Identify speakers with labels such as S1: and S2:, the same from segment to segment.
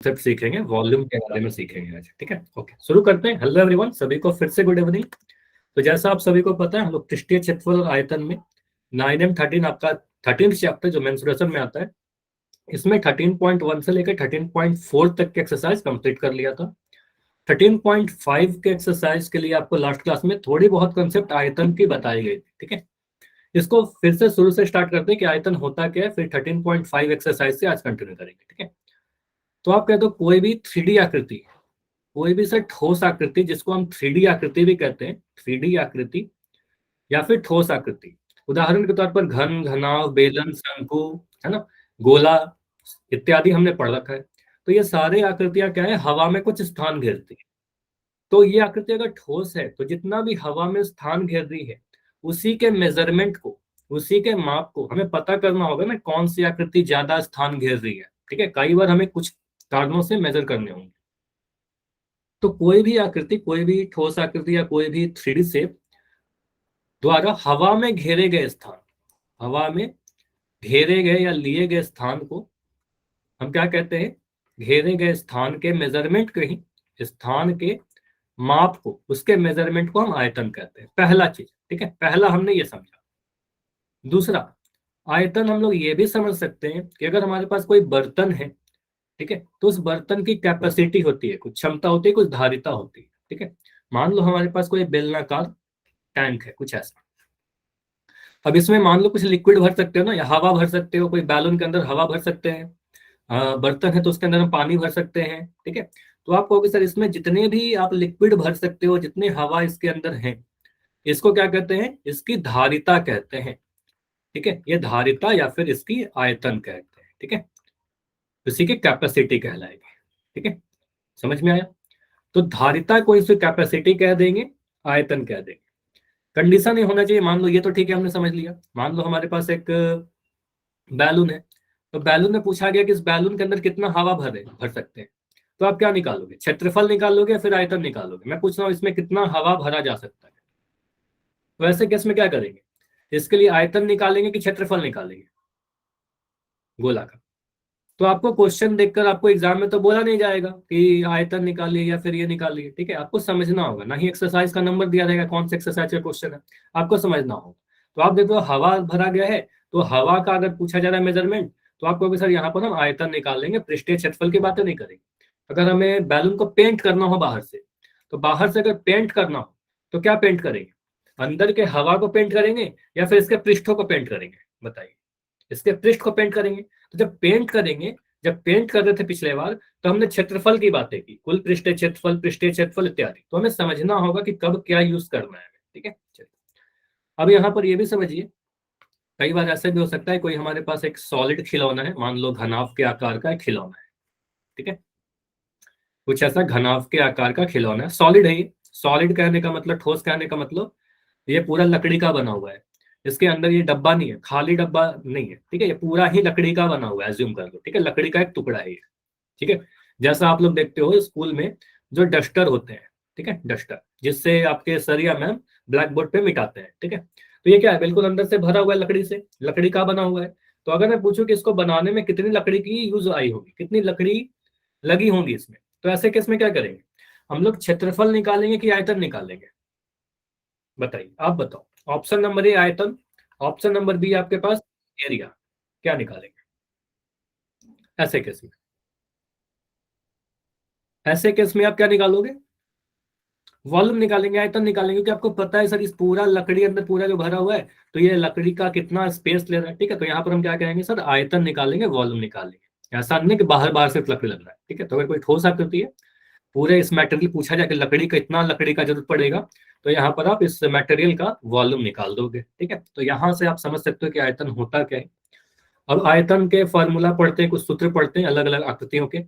S1: Concept सीखेंगे, volume के बारे में सीखेंगे आज। ठीक है, ओके, शुरू करते हैं। हेलो एवरीवन, सभी को फिर से गुड इवनिंग। तो जैसा आप सभी को पता है, हम लोग पृष्ठीय क्षेत्रफल और आयतन में 9M13 आपका 13th चैप्टर जो मेंसुरेशन में आता है, इसमें 13.1 से लेकर 13.4 तक के एक्सरसाइज कंप्लीट कर लिया था। 13.5 के एक्सरसाइज के लिए आपको लास्ट क्लास में थोड़ी बहुत कंसेप्ट आयतन की बताई गई थी। ठीक है, इसको फिर से शुरू से स्टार्ट करते हैं कि आयतन होता क्या है, फिर 13.5 एक्सरसाइज से आज कंटिन्यू करेंगे। ठीक है, तो आप कहते हो कोई भी 3D आकृति, कोई भी सर ठोस आकृति, जिसको हम 3D आकृति भी कहते हैं, 3D आकृति या फिर ठोस आकृति, उदाहरण के तौर पर घन, घनाव, बेलन, शंकु, है ना, गोला इत्यादि हमने पढ़ रखा है। तो ये सारे आकृतियां क्या है, हवा में कुछ स्थान घेरती है। तो ये आकृति अगर ठोस है तो जितना भी हवा में स्थान घेर रही है, उसी के मेजरमेंट को, उसी के माप को हमें पता करना होगा ना, कौन सी आकृति ज्यादा स्थान घेर रही है। ठीक है, कई बार हमें कुछ कारणों से मेजर करने होंगे। तो कोई भी आकृति, कोई भी ठोस आकृति या कोई भी 3D शेप द्वारा हवा में घेरे गए स्थान, हवा में घेरे गए या लिए गए स्थान को हम क्या कहते हैं, घेरे गए स्थान के मेजरमेंट के ही, स्थान के माप को, उसके मेजरमेंट को हम आयतन कहते हैं। पहला चीज, ठीक है, पहला हमने ये समझा। दूसरा, आयतन हम लोग ये भी समझ सकते हैं कि अगर हमारे पास कोई बर्तन है, ठीक है, तो उस बर्तन की कैपेसिटी होती है, कुछ क्षमता होती है, कुछ धारिता होती है। ठीक है, मान लो हमारे पास कोई बेलनाकार टैंक है, कुछ ऐसा। अब इसमें मान लो कुछ लिक्विड भर सकते हो ना, या हवा भर सकते हो, कोई बैलून के अंदर हवा भर सकते हैं। बर्तन है तो उसके अंदर हम पानी भर सकते हैं। ठीक है, तो आप कहोगे सर इसमें जितने भी आप लिक्विड भर सकते हो, जितने हवा इसके अंदर है, इसको क्या कहते हैं, इसकी धारिता कहते हैं। ठीक है, ये धारिता या फिर इसकी आयतन कहते हैं। ठीक है, इसी की कैपेसिटी कहलाएगी। ठीक है, समझ में आया? तो धारिता को इसे कैपेसिटी कह देंगे, आयतन कह देंगे। कंडीशन ये होना चाहिए, मान लो ये तो ठीक है, हमने समझ लिया। मान लो हमारे पास एक बैलून है, तो बैलून में पूछा गया कि इस बैलून के अंदर कितना हवा भर सकते हैं। तो आप क्या निकालोगे, क्षेत्रफल निकालोगे या फिर आयतन निकालोगे? मैं पूछ रहा हूँ इसमें कितना हवा भरा जा सकता है। तो ऐसे केस में क्या करेंगे, इसके लिए आयतन निकालेंगे कि क्षेत्रफल निकालेंगे गोला का? तो आपको क्वेश्चन देखकर आपको एग्जाम में तो बोला नहीं जाएगा कि आयतन निकालिए या फिर ये निकालिए। ठीक है, आपको समझना होगा, ना ही एक्सरसाइज का नंबर दिया जाएगा कौन से एक्सरसाइज का क्वेश्चन है, आपको समझना होगा। तो आप देखो हवा भरा गया है, तो हवा का अगर पूछा जा रहा है मेजरमेंट, तो आप कहोगे सर यहाँ पर हम आयतन निकाल लेंगे, पृष्ठीय क्षेत्रफल की बातें नहीं करेंगे। अगर हमें बैलून को पेंट करना हो बाहर से, तो बाहर से अगर पेंट करना हो तो क्या पेंट करेंगे, अंदर के हवा को पेंट करेंगे या फिर इसके पृष्ठों को पेंट करेंगे? बताइए, इसके पृष्ठ को पेंट करेंगे। तो जब पेंट करेंगे, जब पेंट कर रहे थे पिछले बार, तो हमने क्षेत्रफल की बातें की, कुल पृष्ठीय क्षेत्रफल इत्यादि। तो हमें समझना होगा कि कब क्या यूज करना है। ठीक है, चलिए अब यहाँ पर ये भी समझिए, कई बार ऐसा भी हो सकता है कोई हमारे पास एक सॉलिड खिलौना है, मान लो घनाभ के आकार का एक खिलौना है। ठीक है, कुछ ऐसा घनाभ के आकार का खिलौना है, सॉलिड है ये। सॉलिड कहने का मतलब, ठोस कहने का मतलब, ये पूरा लकड़ी का बना हुआ है। इसके अंदर ये डब्बा नहीं है, खाली डब्बा नहीं है। ठीक है, ये पूरा ही लकड़ी का बना हुआ है, एज्यूम कर लो। ठीक है, लकड़ी का एक टुकड़ा है ये। ठीक है, जैसा आप लोग देखते हो स्कूल में जो डस्टर होते हैं, ठीक है, डस्टर जिससे आपके सर या मैम ब्लैक बोर्ड पे मिटाते हैं। ठीक है, तो ये क्या है, बिल्कुल अंदर से भरा हुआ है लकड़ी से, लकड़ी का बना हुआ है। तो अगर मैं पूछूं कि इसको बनाने में कितनी लकड़ी की यूज आई होगी, कितनी लकड़ी लगी होंगी इसमें, तो ऐसे केस में क्या करेंगे, हम लोग क्षेत्रफल निकालेंगे कि आयतन निकालेंगे? बताइए, आप बताओ। ऑप्शन नंबर ए आयतन, ऑप्शन नंबर बी आपके पास एरिया। क्या निकालेंगे ऐसे केस में? ऐसे केस में आप क्या निकालोगे? वॉल्यूम निकालेंगे, आयतन निकालेंगे, क्योंकि आपको पता है सर इस पूरा लकड़ी अंदर पूरा जो भरा हुआ है, तो ये लकड़ी का कितना स्पेस ले रहा है। ठीक है, तो यहाँ पर हम क्या कहेंगे सर, आयतन निकालेंगे, वॉल्यूम निकालेंगे। ऐसा नहीं कि बाहर बाहर सिर्फ लकड़ी लग रहा है। ठीक है, तो अगर कोई ठोस आकृति है, पूरे इस मटेरियल पूछा जाए कि लकड़ी का इतना लकड़ी का जरूरत पड़ेगा, तो यहाँ पर आप इस मटेरियल का वॉल्यूम निकाल दोगे। ठीक है, तो यहाँ से आप समझ सकते हो कि आयतन होता क्या है। अब आयतन के फॉर्मूला पढ़ते हैं, कुछ सूत्र पढ़ते हैं अलग अलग आकृतियों के,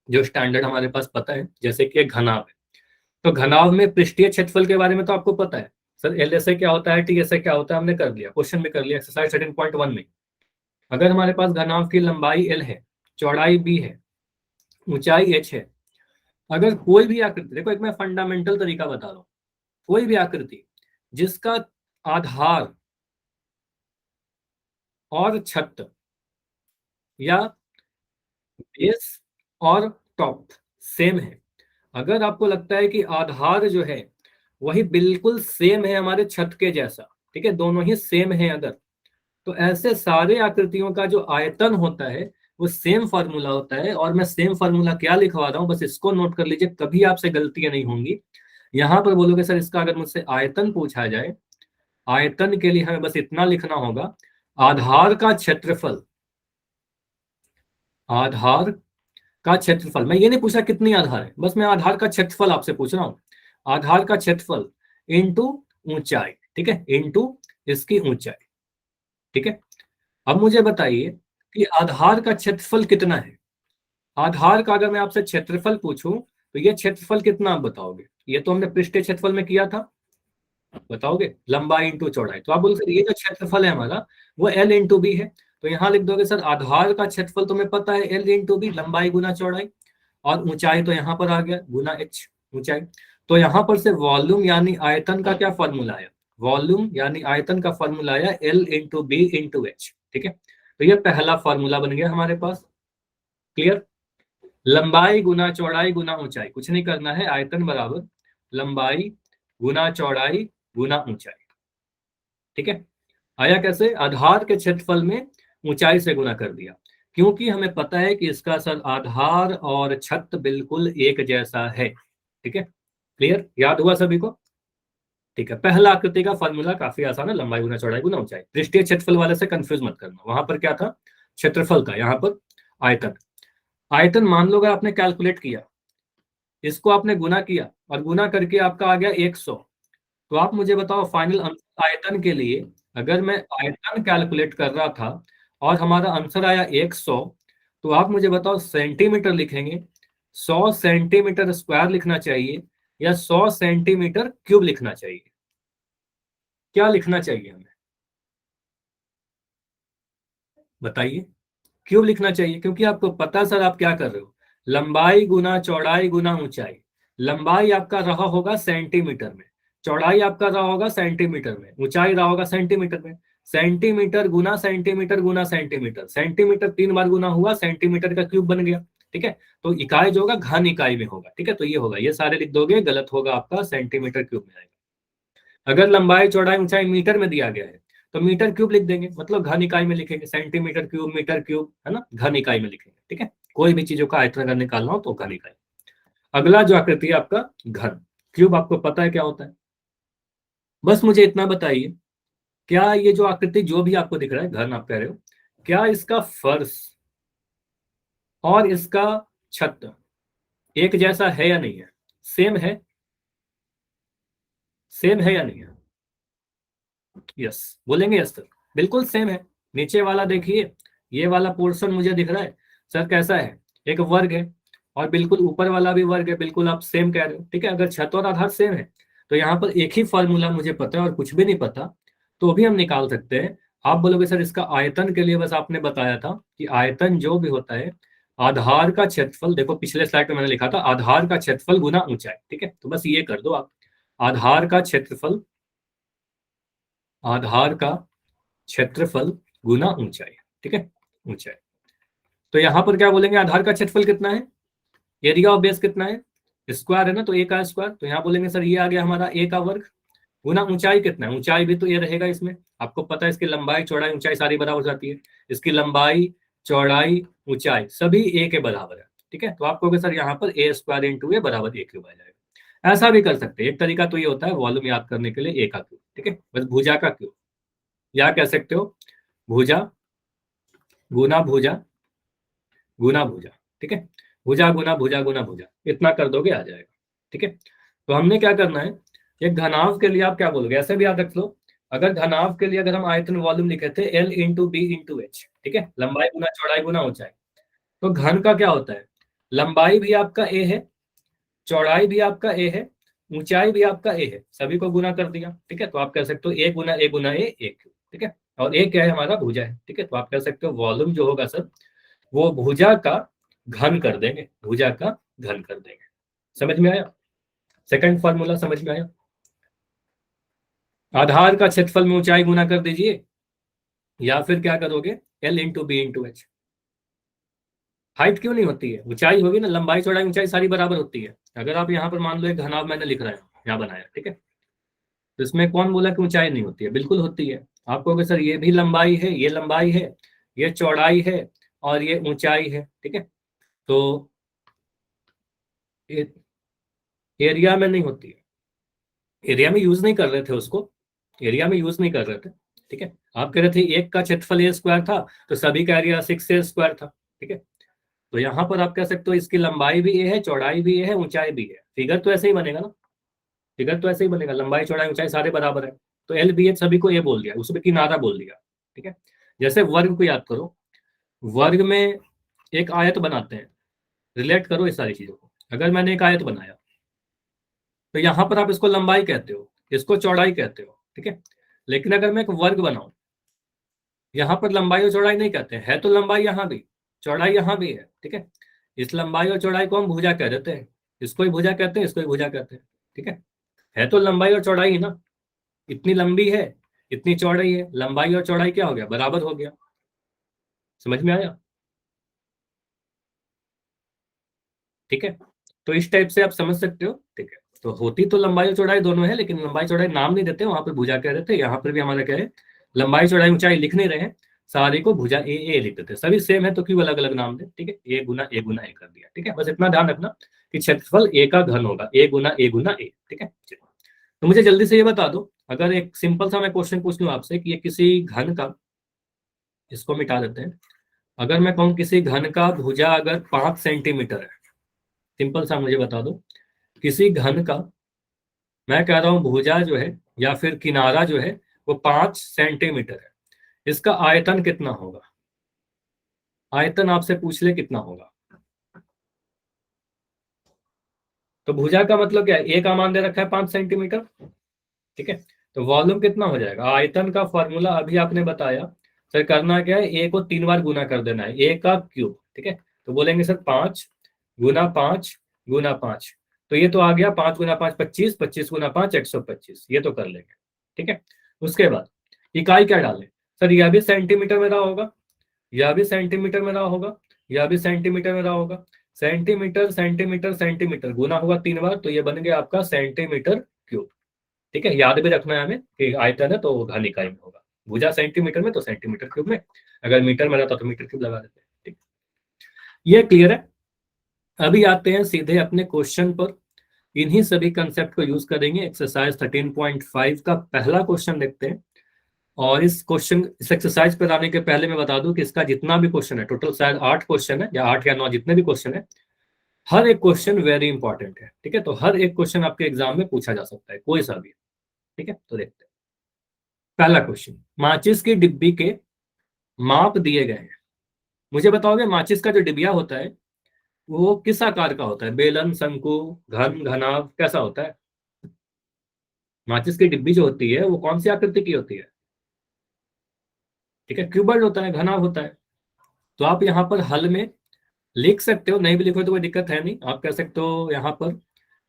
S1: जो स्टैंडर्ड हमारे पास पता है। जैसे कि एक घनाभ है, तो घनाभ में पृष्ठीय क्षेत्रफल के बारे में तो आपको पता है सर, एल एस ए क्या होता है, टी एस ए क्या होता है, हमने कर लिया, क्वेश्चन में कर लिया एक्सरसाइज 13.1 में। अगर हमारे पास घनाभ की लंबाई एल है, चौड़ाई बी है, ऊंचाई एच है, अगर कोई भी आकृति, देखो एक मैं फंडामेंटल तरीका बता रहा हूँ, कोई भी आकृति जिसका आधार और छत या बेस और टॉप सेम है, अगर आपको लगता है कि आधार जो है वही बिल्कुल सेम है हमारे छत के जैसा, ठीक है, दोनों ही सेम है अगर, तो ऐसे सारे आकृतियों का जो आयतन होता है वो सेम फार्मूला होता है। और मैं सेम फार्मूला क्या लिखवा रहा हूं, बस इसको नोट कर लीजिए, कभी आपसे गलतियां नहीं होंगी। यहां पर बोलोगे सर इसका अगर मुझसे आयतन पूछा जाए, आयतन के लिए हमें बस इतना लिखना होगा, आधार का क्षेत्रफल, आधार का क्षेत्रफल, मैं ये नहीं पूछा कितनी आधार है, बस मैं आधार का क्षेत्रफल आपसे पूछ रहा हूं, आधार का क्षेत्रफल इंटू ऊंचाई, ठीक है, इंटू इसकी ऊंचाई, ठीक है। अब मुझे बताइए कि आधार का क्षेत्रफल कितना है। आधार का अगर मैं आपसे क्षेत्रफल पूछूं तो ये क्षेत्रफल कितना आप बताओगे, ये तो हमने पृष्ठीय क्षेत्रफल में किया था, बताओगे लंबाई इंटू चौड़ाई, तो आप बोलोगे ये जो क्षेत्रफल है हमारा वो एल इंटू बी है, तो यहां लिख दोगे सर आधार का क्षेत्रफल तुम्हें पता है एल इंटू बी, लंबाई गुना चौड़ाई, और ऊंचाई तो यहाँ पर आ गया गुना एच, ऊंचाई। तो यहाँ पर से वॉल्यूम यानी आयतन का क्या फॉर्मूला आया, वॉल्यूम यानी आयतन का फॉर्मूला आया L into B into H, ठीक है। तो ये पहला फॉर्मूला बन गया हमारे पास, क्लियर। लंबाई गुना चौड़ाई गुना ऊंचाई, कुछ नहीं करना है, आयतन बराबर लंबाई गुना चौड़ाई गुना ऊंचाई, ठीक है। आया कैसे, आधार के क्षेत्रफल में ऊंचाई से गुना कर दिया, क्योंकि हमें पता है कि इसका सर आधार और छत बिल्कुल एक जैसा है, ठीक है, क्लियर, याद हुआ सभी को, ठीक है। पहला आकृति का फॉर्मूला काफी आसान है, लंबाई गुना चौड़ाई गुना ऊंचाई, पृष्ठीय क्षेत्रफल वाले से कंफ्यूज मत करना, वहां पर क्या था क्षेत्रफल का, यहाँ पर आयतन। आयतन मान लो अगर आपने कैलकुलेट किया, इसको आपने गुना किया और गुना करके आपका आ गया 100, तो आप मुझे बताओ फाइनल आयतन के लिए, अगर मैं आयतन कैलकुलेट कर रहा था और हमारा आंसर आया 100, तो आप मुझे बताओ सेंटीमीटर लिखेंगे, 100 सेंटीमीटर स्क्वायर लिखना चाहिए या 100 सेंटीमीटर क्यूब लिखना चाहिए, क्या लिखना चाहिए हमें बताइए। क्यूब लिखना चाहिए, क्योंकि आपको पता सर आप क्या कर रहे हो, लंबाई गुना चौड़ाई गुना ऊंचाई, लंबाई आपका रहा होगा सेंटीमीटर में, चौड़ाई आपका रहा होगा सेंटीमीटर में, ऊंचाई रहा होगा सेंटीमीटर में, सेंटीमीटर गुना सेंटीमीटर गुना सेंटीमीटर, सेंटीमीटर 3 बार गुना हुआ, सेंटीमीटर का क्यूब बन गया, ठीक है। तो इकाई जो होगा घन इकाई में होगा, ठीक है, तो ये होगा, ये सारे लिख दोगे गलत होगा आपका, सेंटीमीटर क्यूब में आएगा। अगर लंबाई चौड़ाई ऊंचाई मीटर में दिया गया है तो मीटर क्यूब लिख देंगे, मतलब घन इकाई में लिखेंगे, सेंटीमीटर क्यूब मीटर क्यूब है ना, घन इकाई में लिखेंगे, ठीक है। कोई भी चीजों का आयतन अगर निकालना हो तो घन इकाई। अगला जो आकृति है आपका घन, क्यूब आपको पता है क्या होता है, बस मुझे इतना बताइए, क्या ये जो आकृति जो भी आपको दिख रहा है घन आप कह रहे हो, क्या इसका फर्श और इसका छत एक जैसा है या नहीं है, सेम है, सेम है या नहीं है, यस बोलेंगे यस सर, बिल्कुल सेम है। नीचे वाला देखिए, ये वाला पोर्शन मुझे दिख रहा है सर कैसा है, एक वर्ग है, और बिल्कुल ऊपर वाला भी वर्ग है, बिल्कुल आप सेम कह रहे हो, ठीक है। अगर छत और आधार सेम है तो यहाँ पर एक ही फॉर्मूला मुझे पता है और कुछ भी नहीं पता, तो भी हम निकाल सकते हैं। आप बोलोगे सर इसका आयतन के लिए बस आपने बताया था कि आयतन जो भी होता है आधार का क्षेत्रफल, देखो पिछले स्लाइड में मैंने लिखा था आधार का क्षेत्रफल गुना ऊंचाई, ठीक है, तो बस ये कर दो आप, आधार का क्षेत्रफल, आधार का क्षेत्रफल गुना ऊंचाई, ठीक है, ऊंचाई। तो यहां पर क्या बोलेंगे, आधार का क्षेत्रफल कितना है, एरिया ऑफ बेस कितना है, स्क्वायर है ना, तो ए का स्क्वायर, तो यहाँ बोलेंगे सर ये आ गया हमारा ए का वर्ग, गुना ऊंचाई कितना है, ऊंचाई भी तो ये रहेगा इसमें, आपको पता है इसकी लंबाई चौड़ाई ऊंचाई सारी बराबर जाती है, इसकी लंबाई चौड़ाई ऊंचाई सभी ए के बराबर है, ठीक है। तो आप कहोगे सर यहाँ पर ए स्क्वायर इंटू ए बराबर ए क्यूब आ जाएगा। ऐसा भी कर सकते हैं, एक तरीका तो ये होता है वॉल्यूम याद करने के लिए ए का क्यूब, ठीक है, बस भुजा का क्यूब, या कह सकते हो भुजा गुना भुजा गुना भुजा, ठीक है, भुजा गुना भुजा गुना भुजा, इतना कर दोगे आ जाएगा, ठीक है। तो हमने क्या करना है, एक घनाभ के लिए आप क्या बोलोगे, ऐसे भी याद रख लो, अगर घनाभ के लिए अगर हम आयतन वॉल्यूम लिखे थे L into B into H, ठीक है, लंबाई गुना चौड़ाई गुना ऊंचाई, तो घन का क्या होता है, लंबाई भी आपका ए है, चौड़ाई भी आपका ए है, ऊंचाई भी आपका ए है, सभी को गुना कर दिया, ठीक है। तो आप कह सकते हो ए गुना ए गुना ए एक, ठीक है, और ए क्या है हमारा भुजा है, ठीक है। तो आप कह सकते हो वॉल्यूम जो होगा सर वो भुजा का घन कर देंगे, भुजा का घन कर देंगे। समझ में आया, सेकंड फॉर्मूला समझ में आया। आधार का क्षेत्रफल में ऊंचाई गुना कर दीजिए, या फिर क्या करोगे L into B into H, height क्यों नहीं होती है? ऊंचाई होगी ना, लंबाई चौड़ाई ऊंचाई सारी बराबर होती है। अगर आप यहाँ पर मान लो एक घनाभ मैंने लिख रहा है, यहाँ बनाया, ठीक है, तो इसमें कौन बोला कि ऊंचाई नहीं होती है? बिल्कुल होती है। आप कहोगे सर ये भी लंबाई है, ये लंबाई है, ये चौड़ाई है, और ये ऊंचाई है, ठीक है, तो एरिया में नहीं होती है। एरिया में यूज नहीं कर रहे थे उसको, एरिया में यूज नहीं कर रहे थे, ठीक है। आप कह रहे थे एक का क्षेत्रफल ए स्क्वायर था, तो सभी का एरिया 6 ए स्क्वायर था, ठीक है। तो यहाँ पर आप कह सकते हो इसकी लंबाई भी ए है, चौड़ाई भी ए है, ऊंचाई भी है। फिगर तो ऐसे ही बनेगा ना, फिगर तो ऐसे ही बनेगा, लंबाई चौड़ाई ऊंचाई सारे बराबर है। तो एल बी एच सभी को ए बोल दिया, उसमें किनारा बोल दिया, ठीक है। जैसे वर्ग को याद करो, वर्ग में एक आयत बनाते हैं, रिलेट करो इस सारी चीजों को। अगर मैंने एक आयत बनाया, तो यहाँ पर आप इसको लंबाई कहते हो, इसको चौड़ाई कहते हो, ठीक है। लेकिन अगर मैं एक वर्ग बनाऊं, यहाँ पर लंबाई और चौड़ाई नहीं कहते हैं, है तो लंबाई यहाँ भी, चौड़ाई यहाँ भी है, ठीक है। इस लंबाई और चौड़ाई को हम भुजा कह देते हैं, इसको ही भुजा कहते हैं, इसको ही भुजा कहते हैं, ठीक है तो लंबाई और चौड़ाई ही ना, इतनी लंबी है, इतनी चौड़ाई है, लंबाई और चौड़ाई क्या हो गया? बराबर हो गया। समझ में आया? ठीक है, तो इस टाइप से आप समझ सकते हो, ठीक है। तो होती तो लंबाई और चौड़ाई दोनों है, लेकिन लंबाई चौड़ाई नाम नहीं देते, वहां पर भुजा कह देते, यहाँ पर भी हमारा क्या है, लंबाई चौड़ाई ऊंचाई लिख नहीं रहे हैं, सारे को भुजा ए लिख देते, सभी सेम है तो क्यों अलग अलग नाम दे, ठीक है। ए गुना ए कर दिया, ठीक है। बस इतना ध्यान रखना कि क्षेत्रफल ए का घन होगा, ए गुना ए, ठीक है। तो मुझे जल्दी से ये बता दो, अगर एक सिंपल सा मैं क्वेश्चन पूछ लूं आपसे कि ये किसी घन का, इसको मिटा देते हैं, अगर मैं कहूँ किसी घन का भुजा अगर 5 सेंटीमीटर है, सिंपल सा मुझे बता दो, किसी घन का, मैं कह रहा हूं भुजा जो है या फिर किनारा जो है वो 5 सेंटीमीटर है, इसका आयतन कितना होगा? आयतन आपसे पूछ ले कितना होगा। तो भुजा का मतलब क्या है? ए का मान दे रखा है 5 सेंटीमीटर, ठीक है। तो वॉल्यूम कितना हो जाएगा? आयतन का फॉर्मूला अभी आपने बताया, सर करना क्या है, ए को 3 बार गुना कर देना है, ए का क्यूब, ठीक है। तो बोलेंगे सर 5 गुना 5 गुना 5, तो ये तो आ गया 5 गुना 5 25, 25 गुना 5 125, ये तो कर लेंगे, ठीक है। उसके बाद इकाई क्या डालें? सर यह भी सेंटीमीटर में रहा होगा, यह भी सेंटीमीटर में रहा होगा, यह भी सेंटीमीटर में रहा होगा, सेंटीमीटर सेंटीमीटर सेंटीमीटर गुना होगा 3 बार, तो ये बन गया आपका सेंटीमीटर क्यूब, ठीक है। याद भी रखना है हमें कि आयतन है तो घन इकाई में होगा, भुजा सेंटीमीटर में तो सेंटीमीटर क्यूब में, अगर मीटर में रहता तो मीटर क्यूब लगा देते हैं, ठीक। ये क्लियर है? अभी आते हैं सीधे अपने क्वेश्चन पर, इन्हीं सभी कंसेप्ट को यूज करेंगे। एक्सरसाइज 13.5 का पहला क्वेश्चन देखते हैं। और इस एक्सरसाइज पर आने के पहले मैं बता दूं कि इसका जितना भी क्वेश्चन है, टोटल शायद 8 क्वेश्चन है या 8 या 9, जितने भी क्वेश्चन है, हर एक क्वेश्चन वेरी इंपॉर्टेंट है, ठीक है। तो हर एक क्वेश्चन आपके एग्जाम में पूछा जा सकता है, कोई सा भी, ठीक है। तो देखते हैं पहला क्वेश्चन, माचिस की डिब्बी के माप दिए गए हैं। मुझे बताओगे माचिस का जो डिबिया होता है वो किस आकार का होता है? बेलन, शंकु, घन, घनाभ, कैसा होता है? माचिस की डिब्बी जो होती है वो कौन सी आकृति की होती है? ठीक है, क्यूबॉइड होता है, घनाभ होता है। तो आप यहाँ पर हल में लिख सकते हो, नहीं भी लिखो तो कोई दिक्कत है नहीं, आप कह सकते हो यहाँ पर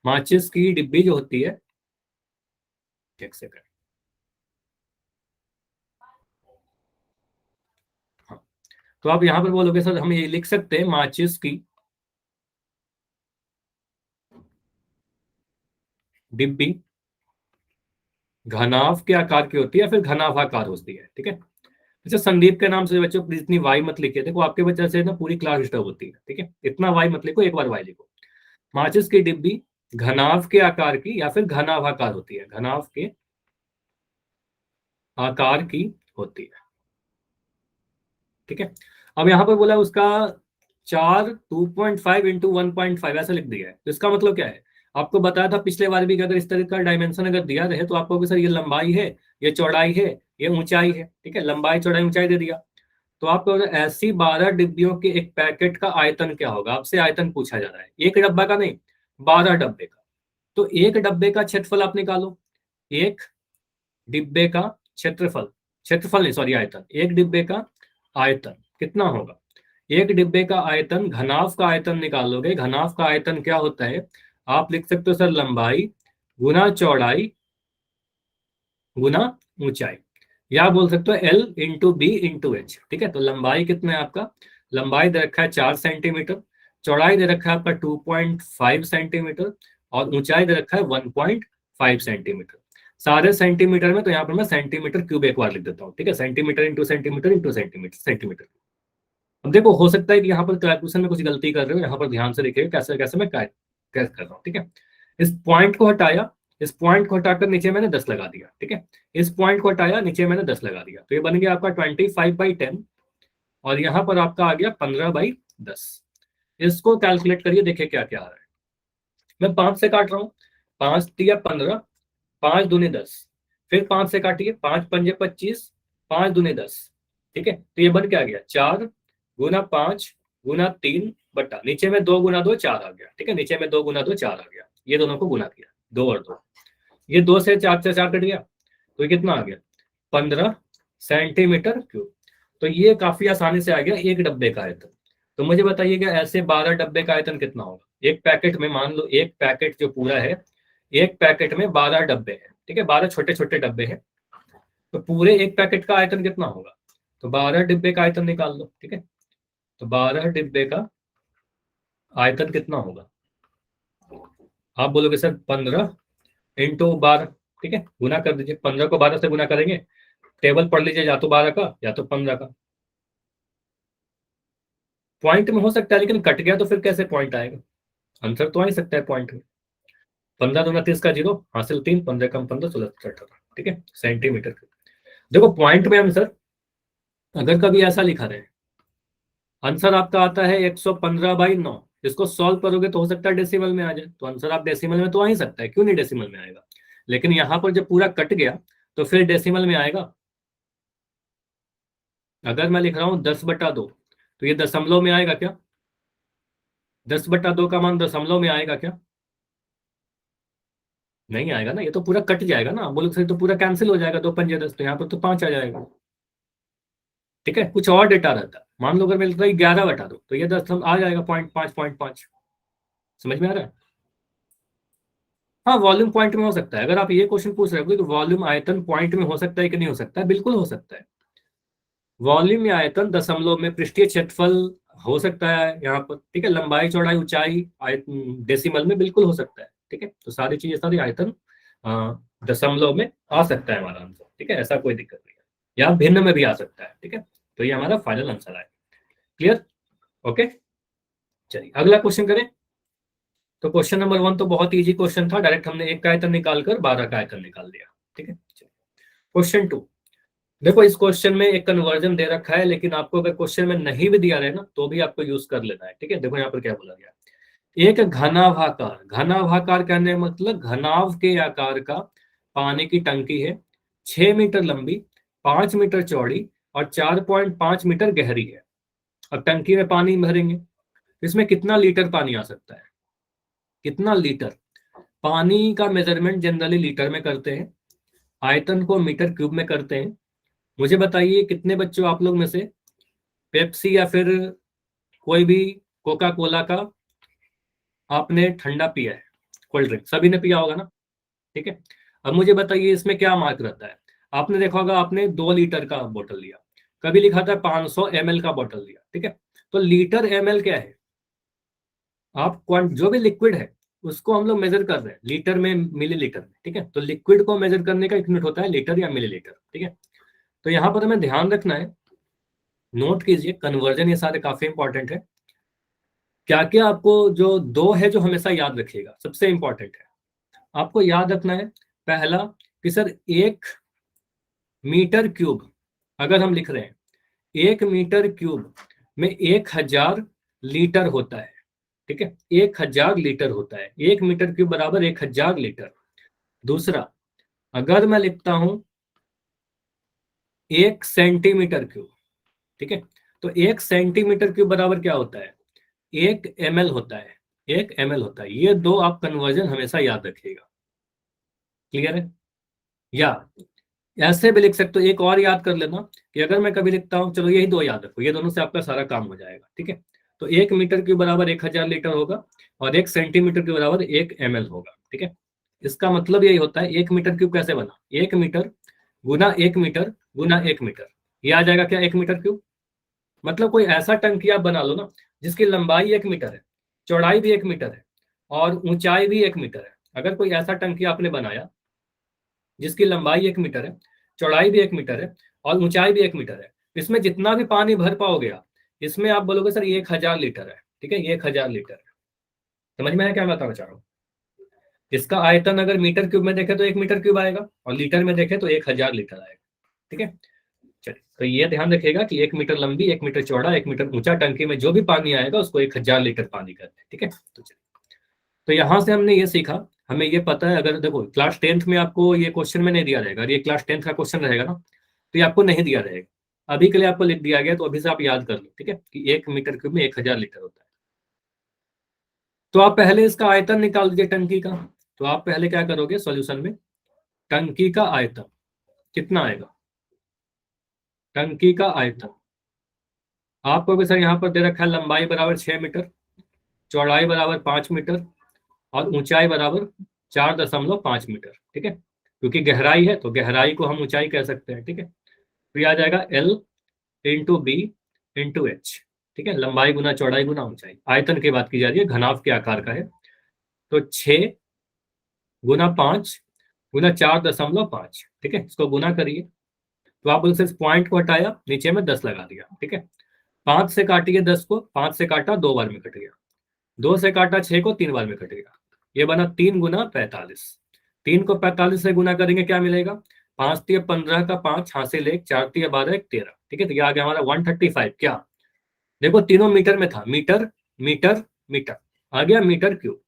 S1: माचिस की डिब्बी जो होती है, एक सेकंड, हाँ, तो आप यहाँ पर बोलोगे सर हम ये लिख सकते हैं माचिस की डिब्बी घनाभ के आकार की होती है या फिर घनाभाकार होती है, ठीक है। अच्छा, संदीप के नाम से बच्चों प्लीज इतनी वाई मत लिखिए, देखो आपके वजह से ना पूरी क्लास डिस्टर्ब होती है, ठीक है। इतना वाई मत लिखो, एक बार वाई लिखो। माचिस की डिब्बी घनाभ के आकार की या फिर घनाभाकार होती है, घनाभ के आकार की होती है, ठीक है। अब यहाँ पर बोला उसका 2.5 × 1.5 ऐसा लिख दिया है, तो इसका मतलब क्या है? आपको बताया था पिछले बार भी कि अगर इस तरह का डायमेंशन अगर दिया रहे तो आपको सर ये लंबाई है, ये चौड़ाई है, ये ऊंचाई है, ठीक है, लंबाई चौड़ाई ऊंचाई दे दिया। तो आपको ऐसी 12 डिब्बियों के एक पैकेट का आयतन क्या होगा, आपसे आयतन पूछा जा रहा है, एक डब्बा का नहीं, 12 डब्बे का। तो एक डब्बे का क्षेत्रफल आप निकालो, एक डिब्बे का क्षेत्रफल, क्षेत्रफल नहीं सॉरी आयतन, एक डिब्बे का आयतन कितना होगा? एक डिब्बे का आयतन, घनाभ का आयतन निकालोगे, घनाभ का आयतन क्या होता है? आप लिख सकते हो सर लंबाई गुना चौड़ाई गुना ऊंचाई, या बोल सकते हो L × B × H, ठीक है। तो लंबाई कितना है आपका? लंबाई दे रखा है 4 सेंटीमीटर, चौड़ाई दे रखा है आपका 2.5 सेंटीमीटर और ऊंचाई दे रखा है 1.5 सेंटीमीटर। सारे सेंटीमीटर में, तो यहाँ पर मैं सेंटीमीटर क्यूब एक बार लिख देता हूँ, ठीक है, centimetre into centimetre into centimetre centimetre. अब देखो हो सकता है कि यहाँ पर कैलकुलेशन में कुछ गलती कर रहे हो, यहाँ पर ध्यान से देखिए कैसे कैसे मैं कैसे कर रहा हूँ, ठीक है। इस पॉइंट को हटाया, इस पॉइंट को हटाकर नीचे मैंने 10 लगा दिया, ठीक है। इस पॉइंट को हटाया, नीचे मैंने 10 लगा दिया, तो ये बन गया आपका 25/10 और यहाँ पर आपका आ गया 15/10। इसको कैलकुलेट करिए, देखिए क्या क्या आ रहा है। मैं 5 से काट रहा हूँ, 5 दिया 15, 5 दूनी 10, फिर 5 से काटिए, 5 पंजे 25, 5 दूनी 10, ठीक है। तो ये बन क्या गया 4 गुना 5 गुना 3 बट्टा नीचे में 2 गुना 2 4 आ गया, ठीक है। नीचे में 2 गुना 2 4 आ गया, ये दोनों को गुना किया, 2 और 2, ये 2 से 4 कट गया, तो ये कितना आ गया 15 सेंटीमीटर क्यूब। तो ये काफी आसानी से आ गया एक डब्बे का आयतन। तो मुझे बताइएगा ऐसे 12 डब्बे का आयतन कितना होगा। एक पैकेट में, मान लो एक पैकेट जो पूरा है, एक पैकेट में 12 डब्बे हैं, ठीक है, 12 छोटे छोटे डब्बे हैं, तो पूरे एक पैकेट का आयतन कितना होगा। तो 12 डिब्बे का आयतन निकाल लो, ठीक है। तो 12 डिब्बे का आयतन कितना होगा, आप बोलोगे सर 15 इंटू 12, ठीक है, गुना कर दीजिए, 15 को 12 से गुना करेंगे, टेबल पढ़ लीजिए, या तो 12 का या तो 15 का। पॉइंट में हो सकता है लेकिन कट गया तो फिर कैसे पॉइंट आएगा, आंसर तो आ ही सकता है पॉइंट में। 15 दूना 30 का 0 हासिल 3, 15 कम 15 16 18, ठीक है, सेंटीमीटर। देखो पॉइंट में आंसर अगर कभी ऐसा लिखा रहे, आंसर आपका आता है 115/9, इसको सॉल्व करोगे तो हो सकता है डेसिमल में आ जाए, तो आंसर आप डेसिमल में तो आ ही सकता है, क्यों नहीं डेसिमल में आएगा। लेकिन यहाँ पर जब पूरा कट गया तो फिर डेसिमल में आएगा। अगर मैं लिख रहा हूँ 10/2, तो ये दशमलव में आएगा क्या, 10/2 का मान दशमलव में आएगा क्या, नहीं आएगा ना, ये तो पूरा कट जाएगा ना, बोलो सर तो पूरा कैंसिल हो जाएगा, 2 पंजे 10, तो यहाँ पर तो 5 आ जाएगा, ठीक है। कुछ और डेटा रहता, मान लो अगर मैं लिख रहा हूँ 11/2, तो ये 10 आ जाएगा 0.5 समझ में आ रहा है। हाँ वॉल्यूम पॉइंट में हो सकता है, अगर आप ये क्वेश्चन पूछ रहे हो कि वॉल्यूम आयतन पॉइंट में हो सकता है कि नहीं हो सकता है, बिल्कुल हो सकता है। वॉल्यूम या आयतन दशमलव में, पृष्ठीय क्षेत्रफल हो सकता है यहाँ पर, ठीक है, लंबाई चौड़ाई ऊंचाई डेसिमल में बिल्कुल हो सकता है, ठीक है। तो सारी चीजें, सारी आयतन दशमलव में आ सकता है हमारा आंसर, ठीक है, ऐसा कोई दिक्कत नहीं है, या भिन्न में भी आ सकता है, ठीक है। तो ये हमारा फाइनल आंसर है, क्लियर, ओके। चलिए अगला क्वेश्चन करें। तो क्वेश्चन नंबर 1 तो बहुत इजी क्वेश्चन था, डायरेक्ट हमने एक का आयतन निकालकर 12 का आयतन निकाल दिया, ठीक है। क्वेश्चन 2, देखो इस क्वेश्चन में एक कन्वर्जन दे रखा है, लेकिन आपको अगर क्वेश्चन में नहीं भी दिया रहे ना तो भी आपको यूज कर लेना है, ठीक है। देखो यहाँ पर क्या बोला गया, एक घनाभाकार, घनाभाकार कहने का मतलब घनाभ के आकार का पानी की टंकी है, 6 मीटर लंबी, 5 मीटर चौड़ी और 4.5 मीटर गहरी है। अब टंकी में पानी भरेंगे, इसमें कितना लीटर पानी आ सकता है, कितना लीटर पानी का मेजरमेंट जनरली लीटर में करते हैं, आयतन को मीटर क्यूब में करते हैं। मुझे बताइए कितने बच्चों आप लोग में से पेप्सी या फिर कोई भी कोका कोला का आपने ठंडा पिया है, कोल्ड ड्रिंक सभी ने पिया होगा ना, ठीक है। अब मुझे बताइए इसमें क्या मार्क रहता है, आपने देखा होगा आपने 2 लीटर का बोतल लिया, कभी लिखा था 500 ml का बोतल लिया, ठीक है। तो लीटर ml क्या है, आप जो भी लिक्विड है उसको हम लोग मेजर कर रहे हैं लीटर में मिलीलीटर में, ठीक है। तो लिक्विड को मेजर करने का यूनिट होता है लीटर या मिलीलीटर, ठीक है। तो यहाँ पर हमें ध्यान रखना है, नोट कीजिए कन्वर्जन ये सारे काफी इंपॉर्टेंट है। क्या क्या आपको जो दो है जो हमेशा याद रखिएगा, सबसे इंपॉर्टेंट है, आपको याद रखना है पहला कि सर 1 मीटर क्यूब, अगर हम लिख रहे हैं 1 मीटर क्यूब में 1000 लीटर होता है, ठीक है, 1000 लीटर होता है, 1 मीटर क्यूब बराबर 1000 लीटर। दूसरा, अगर मैं लिखता हूं 1 सेंटीमीटर क्यूब, ठीक है, तो 1 सेंटीमीटर क्यूब बराबर क्या होता है, 1 ml होता है, 1 ml होता है। ये दो आप कन्वर्जन हमेशा याद रखिएगा, क्लियर है। या ऐसे भी लिख सकते हो, एक और याद कर लेना कि अगर मैं कभी लिखता हूँ, चलो यही दो याद रखो, ये दोनों से आपका सारा काम हो जाएगा, ठीक है। तो 1 मीटर के बराबर 1000 लीटर होगा और 1 सेंटीमीटर के बराबर 1 ml होगा, ठीक है। इसका मतलब यही होता है 1 मीटर क्यूब कैसे बना, 1 मीटर गुना 1 मीटर गुना 1 मीटर, ये आ जाएगा क्या 1 मीटर क्यूब, मतलब कोई ऐसा टंकी आप बना लो ना जिसकी लंबाई 1 मीटर है, चौड़ाई भी 1 मीटर है और ऊंचाई भी 1 मीटर है। अगर कोई ऐसा टंकी आपने बनाया जिसकी लंबाई 1 मीटर है, चौड़ाई भी 1 मीटर है और ऊंचाई भी 1 मीटर है, इसमें जितना भी पानी भर पाओगे आप, इसमें आप बोलोगे सर ये 1000 लीटर है। ठीक है, ये 1000 लीटर है। समझ में आया क्या बताना चाह रहा हूँ? इसका आयतन अगर मीटर क्यूब में देखे तो 1 मीटर क्यूब आएगा और लीटर में देखे तो 1000 लीटर आएगा। ठीक है, चलिए तो ये ध्यान रखिएगा कि 1 मीटर लंबी, 1 मीटर चौड़ा, 1 मीटर ऊंचा टंकी में जो भी पानी आएगा उसको 1000 लीटर पानी कहते हैं। ठीक है, तो चलिए, तो यहां से हमने ये सीखा, हमें ये पता है। अगर देखो क्लास 10th में आपको ये क्वेश्चन में नहीं दिया रहेगा, ये क्लास 10th का क्वेश्चन रहेगा ना, तो ये आपको नहीं दिया रहेगा। अभी के लिए आपको लिख दिया गया, तो अभी से आप याद कर लो। ठीक है, कि 1 मीटर क्यूब में 1000 लीटर होता है। तो आप पहले इसका आयतन निकाल दीजिए टंकी का। तो आप पहले क्या करोगे सॉल्यूशन में, टंकी का आयतन कितना आएगा, टंकी का आयतन आपको भी सर यहाँ पर दे रखा है, लंबाई बराबर 6 मीटर, चौड़ाई बराबर 5 मीटर और ऊंचाई बराबर 4.5 मीटर। ठीक है, क्योंकि गहराई है तो गहराई को हम ऊंचाई कह सकते हैं। ठीक है, तो ये आ जाएगा L × B × H। ठीक है, लंबाई गुना चौड़ाई गुना ऊंचाई। आयतन की बात की जा रही है, घनाभ के आकार का है। तो 6 × 5 × 4.5। ठीक है, इसको गुना करिए तो आप बोलते इस पॉइंट को हटाया, नीचे में 10 लगा दिया। ठीक है, 5 से काटिए 10 को, 5 से काटा 2 बार में कट गया, 2 से काटा 6 को 3 बार में कट गया। ये बना 3 × 45। 3 को 45 से गुना करेंगे क्या मिलेगा, 5×3 = 15 का 5 हासिल 1, 4×3 = 12 = 13। ठीक है, तो ये आ गया हमारा 135। क्या देखो तीनों मीटर में था, मीटर मीटर मीटर, आ गया मीटर क्यूब।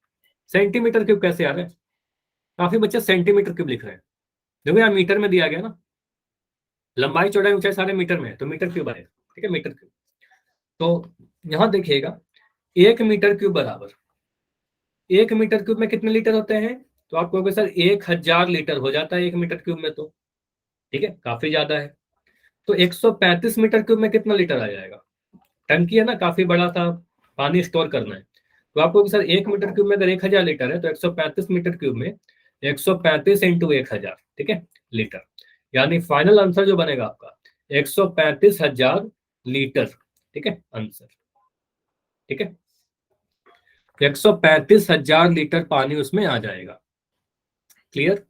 S1: सेंटीमीटर क्यूब कैसे आ रहा है, काफी बच्चे सेंटीमीटर क्यूब लिख रहे हैं। देखो यार मीटर में दिया गया ना, लंबाई चौड़ाई ऊंचाई सारे मीटर में है, तो मीटर क्यूब आएगा। ठीक है, मीटर क्यूब। तो यहां देखिएगा 1 मीटर क्यूब बराबर, 1 मीटर क्यूब में कितने लीटर होते हैं, तो आप कहोगे सर 1000 लीटर हो जाता है 1 मीटर क्यूब में। तो ठीक है, काफी ज्यादा है। तो 135 मीटर क्यूब में कितना लीटर आ जाएगा, टंकी है ना, काफी बड़ा सा पानी स्टोर करना है। तो आपको सर 1 मीटर क्यूब में अगर 1000 लीटर है तो 135 मीटर क्यूब में 135 × 1000। ठीक है, लीटर, यानी फाइनल आंसर जो बनेगा आपका 135,000 लीटर। ठीक है, आंसर। ठीक है, 135,000 लीटर पानी उसमें आ जाएगा। क्लियर?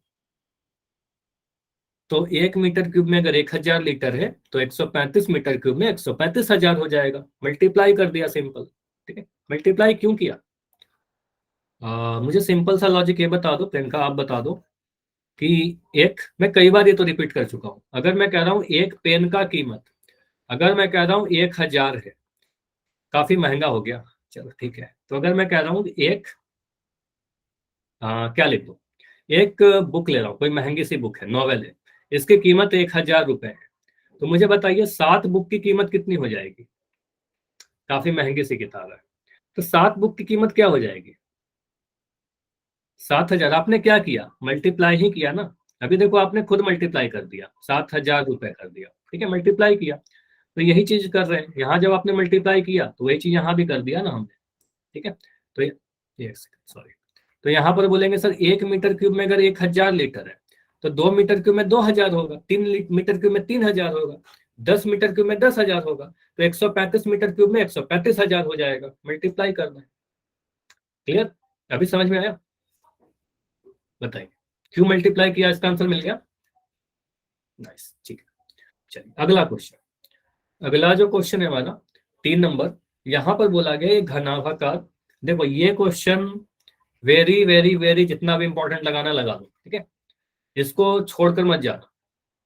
S1: तो 1 मीटर क्यूब में अगर 1000 लीटर है तो 135 मीटर क्यूब में 135,000 हो जाएगा। मल्टीप्लाई कर दिया, सिंपल। ठीक है, मल्टीप्लाई क्यों किया, मुझे सिंपल सा लॉजिक ये बता दो प्रियंका, आप बता दो कि एक, मैं कई बार ये तो रिपीट कर चुका हूं, अगर मैं कह रहा हूं एक पेन का कीमत, अगर मैं कह रहा हूं 1000 है, काफी महंगा हो गया, चलो ठीक है। तो अगर मैं कह रहा हूं एक, क्या लिख दो, एक बुक ले रहा हूँ, कोई महंगी सी बुक है, नॉवेल है, इसकी कीमत 1000 रुपए है, तो मुझे बताइए 7 बुक की कीमत कितनी हो जाएगी, काफी महंगी सी किताब है, तो 7 बुक की कीमत क्या हो जाएगी, 7,000। आपने क्या किया, मल्टीप्लाई ही किया ना। अभी देखो आपने खुद मल्टीप्लाई कर दिया, 7,000 रुपए कर दिया। ठीक है, मल्टीप्लाई किया। तो यही चीज कर रहे हैं यहाँ, जब आपने मल्टीप्लाई किया तो वही चीज यहाँ भी कर दिया ना हमने। ठीक है, तो एक सेकंड, सॉरी। तो यहाँ पर बोलेंगे सर 1 मीटर क्यूब में अगर 1000 लीटर है तो 2 मीटर क्यूब में 2000 होगा, 3 मीटर क्यूब में 3000 होगा, 10 मीटर क्यूब में 10,000 होगा, तो 135 मीटर क्यूब में 135,000 हो जाएगा। मल्टीप्लाई करना है। क्लियर? अभी समझ में आया? बताइए क्यों मल्टीप्लाई किया, इसका आंसर मिल गया। नाइस, ठीक है। चलिए अगला क्वेश्चन, अगला जो क्वेश्चन है हमारा 3 नंबर, यहां पर बोला गया घनाभाकार। देखो ये क्वेश्चन वेरी वेरी वेरी, जितना भी इंपॉर्टेंट लगाना लगा दो। ठीक है, इसको छोड़कर मत जाना,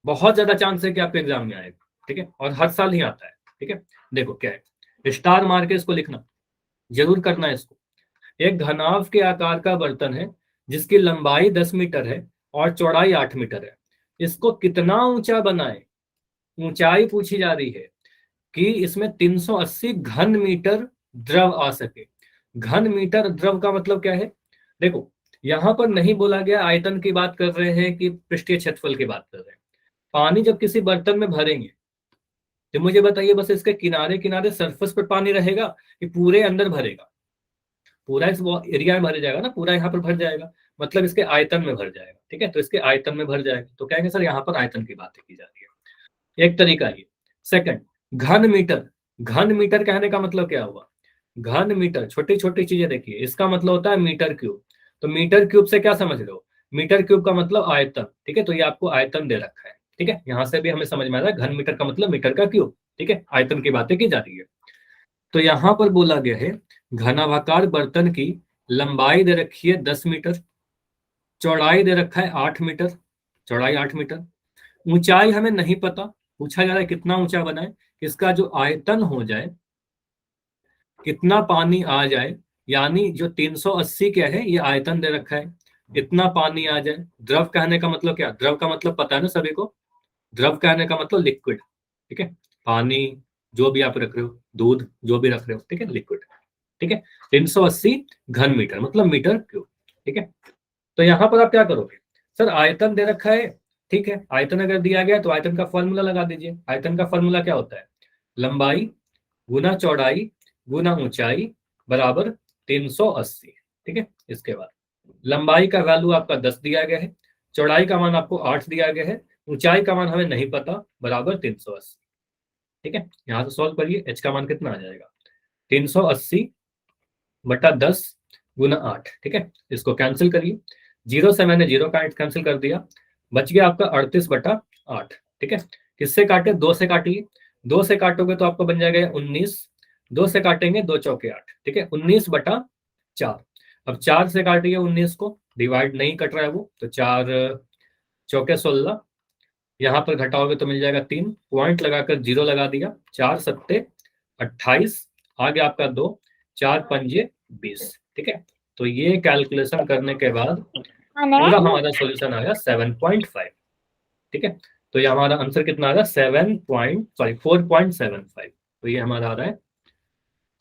S1: बहुत ज्यादा चांस है कि आपके एग्जाम में आएगा। ठीक है, और हर साल ही आता है। ठीक है, देखो क्या है, स्टार मार के इसको लिखना, जरूर करना है इसको। एक घनाभ के आकार का बर्तन है जिसकी लंबाई 10 मीटर है और चौड़ाई 8 मीटर है, इसको कितना ऊंचा बनाए, ऊंचाई पूछी जा रही है कि इसमें 380 घन मीटर द्रव आ सके। घन मीटर द्रव का मतलब क्या है, देखो यहां पर नहीं बोला गया आयतन की बात कर रहे हैं कि पृष्ठीय क्षेत्रफल की बात कर रहे हैं। पानी जब किसी बर्तन में भरेंगे तो मुझे बताइए, बस इसके किनारे किनारे सरफेस पर पानी रहेगा कि पूरे अंदर भरेगा, पूरा इस एरिया में भर जाएगा ना, पूरा यहाँ पर भर जाएगा, मतलब इसके आयतन में भर जाएगा। ठीक है, तो इसके आयतन में भर जाएगा, तो कहेंगे सर यहाँ पर आयतन की बात की जा रही है। एक तरीका ये। सेकंड, घन मीटर, घन मीटर कहने का मतलब क्या हुआ, घन मीटर, छोटी छोटी चीजें देखिए, इसका मतलब होता है मीटर क्यूब। तो मीटर क्यूब से क्या समझ रहे हो, मीटर क्यूब का मतलब आयतन, ठीक है। तो ये आपको आयतन दे रखा है, ठीक है। यहां से भी हमें समझ में आ रहा है घन मीटर का मतलब मीटर का क्यूब, ठीक है, आयतन की बातें की जा रही है। तो यहाँ पर बोला गया है घनाभाकार बर्तन की लंबाई दे रखी है 10 मीटर, चौड़ाई दे रखा है 8 मीटर, चौड़ाई 8 मीटर, ऊंचाई हमें नहीं पता, पूछा जा रहा है कितना ऊंचा बनाए, इसका जो आयतन हो जाए, कितना पानी आ जाए, यानी जो 380 क्या है, ये आयतन दे रखा है, इतना पानी आ जाए। द्रव कहने का मतलब क्या, द्रव का मतलब पता है ना सभी को, द्रव कहने का मतलब लिक्विड, ठीक है, पानी जो भी आप रख रहे हो, दूध जो भी रख रहे हो, ठीक है, लिक्विड, ठीक है। 380 घन मीटर मतलब मीटर क्यूब, ठीक है। तो यहां पर आप क्या करोगे, सर आयतन दे रखा है, ठीक है, आयतन अगर दिया गया तो आयतन का फॉर्मूला लगा दीजिए। आयतन का फॉर्मूला क्या होता है, लंबाई गुना चौड़ाई गुना ऊंचाई बराबर 380, ठीक है। इसके बाद लंबाई का वैल्यू आपका 10 दिया गया है, चौड़ाई का मान आपको 8 दिया गया है, ऊंचाई का मान हमें नहीं पता, बराबर 380, ठीक है। यहां से सॉल्व करिए, एच का मान कितना आ जाएगा, 380/10 गुना 8, ठीक है। इसको कैंसिल करिए, जीरो से मैंने जीरो का कैंसिल कर दिया, बच गया आपका 38/8, ठीक है। किससे काटे, दो से काटिए, दो से काटोगे तो आपको बन जाएगा 19, दो से काटेंगे 2 चौके 8, ठीक है, 19/4। अब 4 से काटिए 19 को, डिवाइड नहीं कट रहा है वो, तो 4 चौके 16, यहाँ पर घटाओगे तो मिल जाएगा 3, पॉइंट लगाकर जीरो लगा दिया, 4 सत्ते 28, आ गया आपका 2, 4 पंजे 20, ठीक है। तो ये कैलकुलेशन करने के बाद पूरा हमारा सॉल्यूशन आया 7.5, ठीक है। तो ये हमारा आंसर कितना आ रहा है, 4.75। तो ये हमारा आ रहा है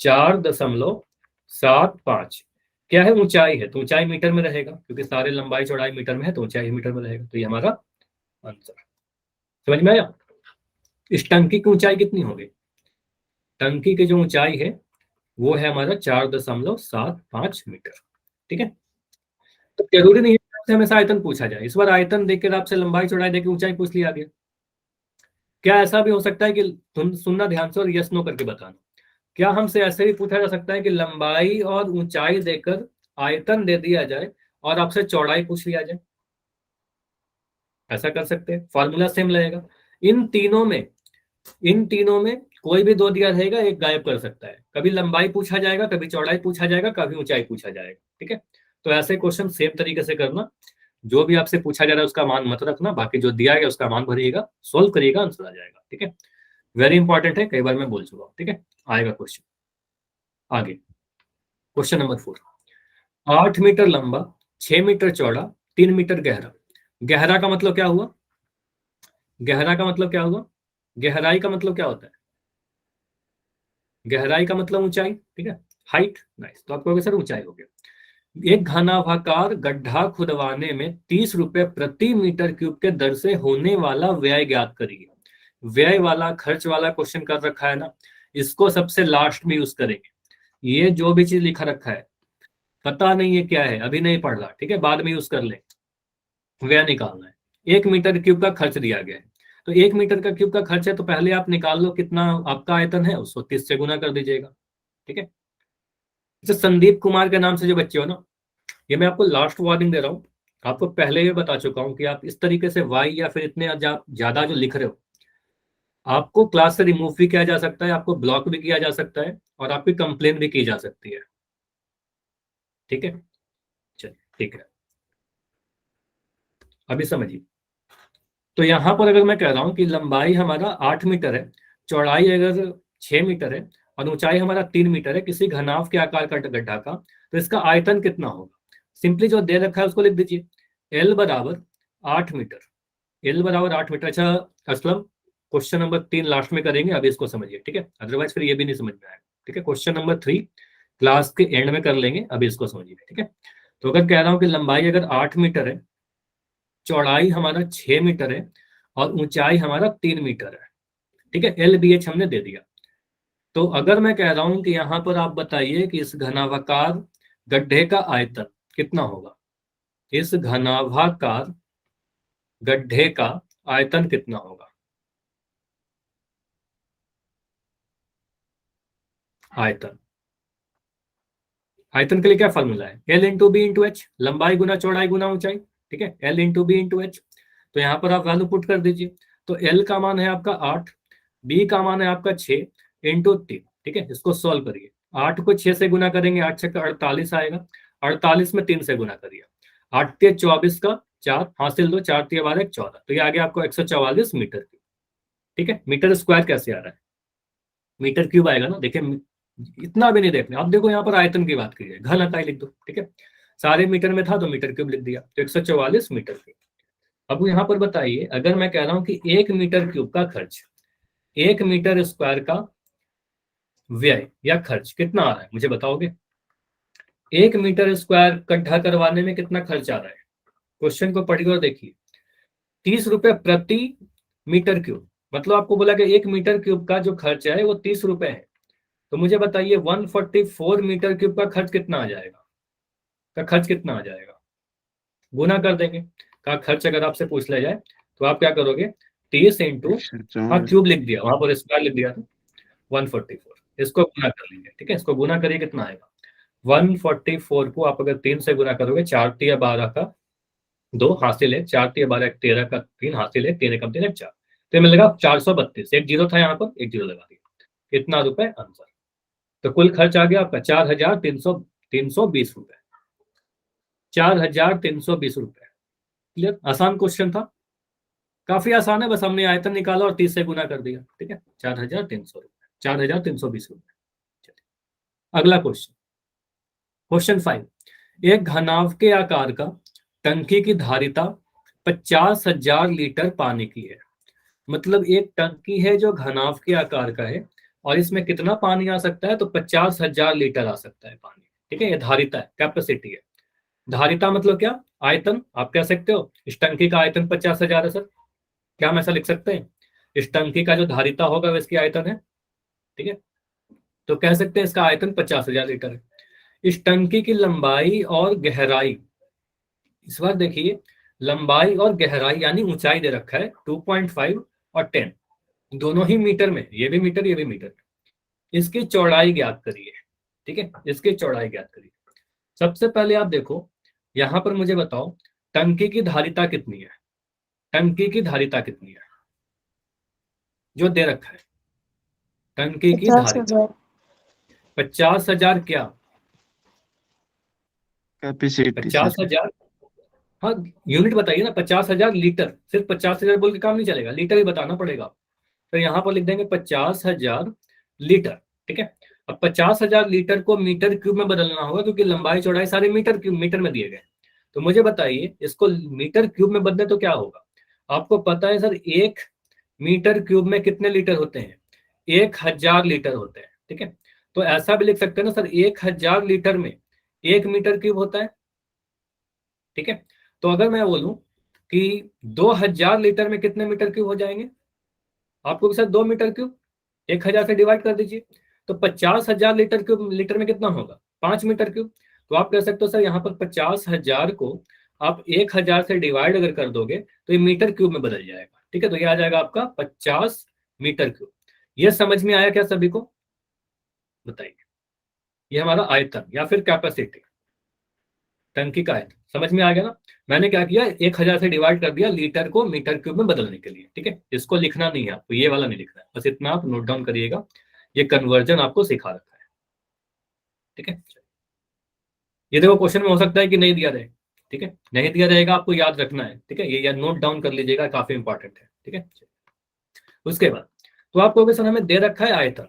S1: 4.75। क्या है, ऊंचाई है, तो ऊंचाई मीटर में रहेगा, क्योंकि सारे लंबाई चौड़ाई मीटर में है, तो ऊंचाई मीटर में रहेगा। तो ये हमारा आंसर, समझ में आया। इस टंकी की ऊंचाई कितनी होगी, टंकी की जो ऊंचाई है वो है हमारा 4.75 मीटर, ठीक है। तो जरूरी नहीं है कि आपसे हमेशा आयतन पूछा जाए, इस बार आयतन देकर आपसे लंबाई चौड़ाई देकर ऊंचाई पूछ लिया गया। क्या ऐसा भी हो सकता है कि तुम सुनना ध्यान से और यस नो करके बताना, क्या हमसे ऐसे भी पूछा जा सकता है कि लंबाई और ऊंचाई देकर आयतन दे दिया जाए और आपसे चौड़ाई पूछ लिया जाए, ऐसा कर सकते हैं, फॉर्मूला सेम रहेगा। इन तीनों में इन तीनों में कोई भी दो दिया रहेगा, एक गायब कर सकता है, कभी लंबाई पूछा जाएगा, कभी चौड़ाई पूछा जाएगा, कभी ऊंचाई पूछा जाएगा, ठीक है। तो ऐसे क्वेश्चन सेम तरीके से करना, जो भी आपसे पूछा जा रहा है उसका मान मत रखना, बाकी जो दिया गया उसका मान भरिएगा, सोल्व करिएगा, आंसर आ जाएगा, ठीक है। वेरी इंपॉर्टेंट है, कई बार मैं बोल चुका हूँ, ठीक है। आएगा क्वेश्चन आगे, क्वेश्चन नंबर 4, 8 मीटर लंबा, 6 मीटर चौड़ा, 3 मीटर गहरा, गहरा का मतलब क्या हुआ, गहरा का मतलब क्या हुआ, गहराई का मतलब क्या होता है, गहराई का मतलब ऊंचाई, ठीक है, हाइट, नाइस। तो आपको सर ऊंचाई हो गया। एक घनाभाकार गड्ढा खुदवाने में 30 रुपए प्रति मीटर क्यूब के दर से होने वाला व्यय ज्ञात करिए। व्यय वाला, खर्च वाला क्वेश्चन कर रखा है ना, इसको सबसे लास्ट में यूज करेंगे। ये जो भी चीज लिखा रखा है पता नहीं है क्या है, अभी नहीं पढ़ रहा, ठीक है, बाद में यूज कर ले। व्यय निकालना है, 1 मीटर क्यूब का खर्च दिया गया है, तो 1 मीटर का क्यूब का खर्च है, तो पहले आप निकाल लो कितना आपका आयतन है, उसको 30 से गुना कर दीजिएगा, ठीक है। जैसे संदीप कुमार के नाम से जो बच्चे हो ना, ये मैं आपको लास्ट वार्निंग दे रहा हूँ, आपको पहले ही बता चुका हूँ कि आप इस तरीके से वाई या फिर इतने ज्यादा जो लिख रहे हो, आपको क्लास से रिमूव भी किया जा सकता है, आपको ब्लॉक भी किया जा सकता है, और आपकी कंप्लेन भी की जा सकती है, ठीक है। चलिए ठीक है, अभी समझिए। तो यहां पर अगर मैं कह रहा हूं कि लंबाई हमारा 8 मीटर है, चौड़ाई अगर 6 मीटर है, और ऊंचाई हमारा 3 मीटर है, किसी घनाभ के आकार का गड्ढा का, तो इसका आयतन कितना होगा, सिंपली जो दे रखा है उसको लिख दीजिए, L = 8 मीटर, L = 8 मीटर। अच्छा असलम, क्वेश्चन नंबर 3 लास्ट में करेंगे, अभी इसको समझिए, ठीक है, अदरवाइज फिर ये भी नहीं समझ में आएगा, ठीक है। क्वेश्चन नंबर 3 क्लास के एंड में कर लेंगे, अभी इसको समझिए, ठीक है। तो अगर कह रहा हूं कि लंबाई अगर 8 मीटर है, चौड़ाई हमारा 6 मीटर है, और ऊंचाई हमारा 3 मीटर है, ठीक है, LBH हमने दे दिया। तो अगर मैं कह रहा हूं कि यहां पर आप बताइए कि इस घनाभाकार गड्ढे का आयतन कितना होगा, इस घनाभाकार गड्ढे का आयतन कितना होगा, आयतन। आयतन के लिए क्या फॉर्मूला है, L into B into H, लंबाई गुना चौड़ाई गुना ऊंचाई, ठीक है, L into B into H. तो यहाँ पर आप वैल्यू पुट कर दीजिए। तो L का मान है आपका 8, B का मान है आपका 6 इंटू 3, ठीक है। इसको सॉल्व करिए, 8 को 6 से गुना करेंगे, 8 6 का 48 आएगा, 48 में 3 से गुना करिए, 8 3 24 का 4 हासिल 2, 4 3 12 14, तो ये आ गया आपको 144 मीटर क्यूब, ठीक है। मीटर स्क्वायर कैसे आ रहा है, मीटर क्यूब आएगा ना, देखिए इतना भी नहीं देखना। अब देखो यहाँ पर आयतन की बात कीजिए, घन इकाई लिख दो, ठीक है। सारे मीटर में था तो मीटर क्यूब लिख दिया, तो 144 मीटर क्यूब। अब यहाँ पर बताइए, अगर मैं कह रहा हूं कि 1 मीटर क्यूब का खर्च, 1 मीटर स्क्वायर का व्यय या खर्च कितना आ रहा है, मुझे बताओगे। 1 मीटर स्क्वायर गड्ढा करवाने में कितना खर्च आ रहा है, क्वेश्चन को पढ़िए और देखिए। 30 रुपए प्रति मीटर क्यूब, मतलब आपको बोला कि 1 मीटर क्यूब का जो खर्च है वो 30 रुपए है। तो मुझे बताइए 144 मीटर क्यूब का खर्च कितना आ जाएगा, का खर्च कितना आ जाएगा, गुना कर देंगे। का खर्च अगर आपसे पूछ लिया जाए तो आप क्या करोगे, 30 इंटू, हाँ क्यूब लिख दिया, वहां पर स्क्वायर लिख दिया था, 144, इसको गुना कर लेंगे, ठीक है। इसको गुना करिए, कितना आएगा, 144 को आप अगर 3 से गुना करोगे, 4 3 12 का 2 हासिल है, 4 3 12 13 का 3 हासिल है, 13 का 3 4, तो मिलेगा 432, एक जीरो था यहाँ पर, एक जीरो लगा दिया, कितना रुपए आंसर। तो कुल खर्च आ गया आपका 4,320 रुपए, 4,320 रुपए। क्लियर, आसान क्वेश्चन था, काफी आसान है, बस हमने आयतन निकाला और 30 से गुना कर दिया, ठीक है। 4,300 रुपए, 4,320 रुपए। चलिए अगला क्वेश्चन, क्वेश्चन 5। एक घनाभ के आकार का टंकी की धारिता 50,000 लीटर पानी की है। मतलब एक टंकी है जो घनाभ के आकार का है, और इसमें कितना पानी आ सकता है, तो 50,000 लीटर आ सकता है पानी, ठीक है। ये धारिता है, कैपेसिटी है। धारिता मतलब क्या, आयतन। आप कह सकते हो इस टंकी का आयतन 50,000 है सर, क्या हम ऐसा लिख सकते हैं, इस टंकी का जो धारिता होगा वो इसकी आयतन है, ठीक है। तो कह सकते हैं इसका आयतन 50,000 लीटर है। इस टंकी की लंबाई और गहराई, इस बार देखिए, लंबाई और गहराई यानी ऊंचाई दे रखा है 2.5 और 10, दोनों ही मीटर में, ये भी मीटर ये भी मीटर। इसकी चौड़ाई ज्ञात करिए, ठीक है, इसकी चौड़ाई ज्ञात करिए। सबसे पहले आप देखो, यहां पर मुझे बताओ टंकी की धारिता कितनी है, टंकी की धारिता कितनी है जो दे रखा है, टंकी की धारिता 50,000 क्या,
S2: कैपेसिटी सर।
S1: 50,000, हाँ यूनिट बताइए ना, 50,000 लीटर, सिर्फ 50,000 बोल के काम नहीं चलेगा, लीटर ही बताना पड़ेगा। तो यहाँ पर लिख देंगे 50,000 लीटर, ठीक है। अब 50,000 लीटर को मीटर क्यूब में बदलना होगा, क्योंकि लंबाई चौड़ाई सारे मीटर क्यूब, मीटर में दिए गए। तो मुझे बताइए इसको मीटर क्यूब में बदले तो क्या होगा। आपको पता है सर, 1 मीटर क्यूब में कितने लीटर होते हैं, 1,000 लीटर होते हैं, ठीक है। तो ऐसा भी लिख सकते हैं ना सर, 1,000 लीटर में 1 मीटर क्यूब होता है, ठीक है। तो अगर मैं बोलूं कि 2,000 लीटर में कितने मीटर क्यूब हो जाएंगे, आपको भी सर 2 मीटर क्यूब, 1,000 से डिवाइड कर दीजिए, तो 50,000 लीटर क्यूब, लीटर में कितना होगा, 5 मीटर क्यूब। तो आप कह सकते हो सर यहाँ पर 50,000 को आप 1,000 से डिवाइड अगर कर दोगे तो ये मीटर क्यूब में बदल जाएगा, ठीक है। तो ये आ जाएगा आपका 50 मीटर क्यूब। ये समझ में आया क्या सभी को, बताइए। ये हमारा आयतन या फिर कैपेसिटी, टंकी का आयतन समझ में आ गया ना। मैंने क्या किया, 1,000 से डिवाइड कर दिया लीटर को मीटर क्यूब में बदलने के लिए, ठीक है। इसको लिखना नहीं है आपको, ये वाला नहीं लिखना है, बस इतना आप नोट डाउन करिएगा, ये कन्वर्जन आपको सिखा रखा है, ठीक है। ये देखो क्वेश्चन में हो सकता है कि नहीं दिया रहे, ठीक है, नहीं दिया रहेगा, आपको याद रखना है, ठीक है। ये या नोट डाउन कर लीजिएगा, काफी इंपॉर्टेंट है, ठीक है। उसके बाद तो आपको क्वेश्चन हमें दे रखा है आयतन,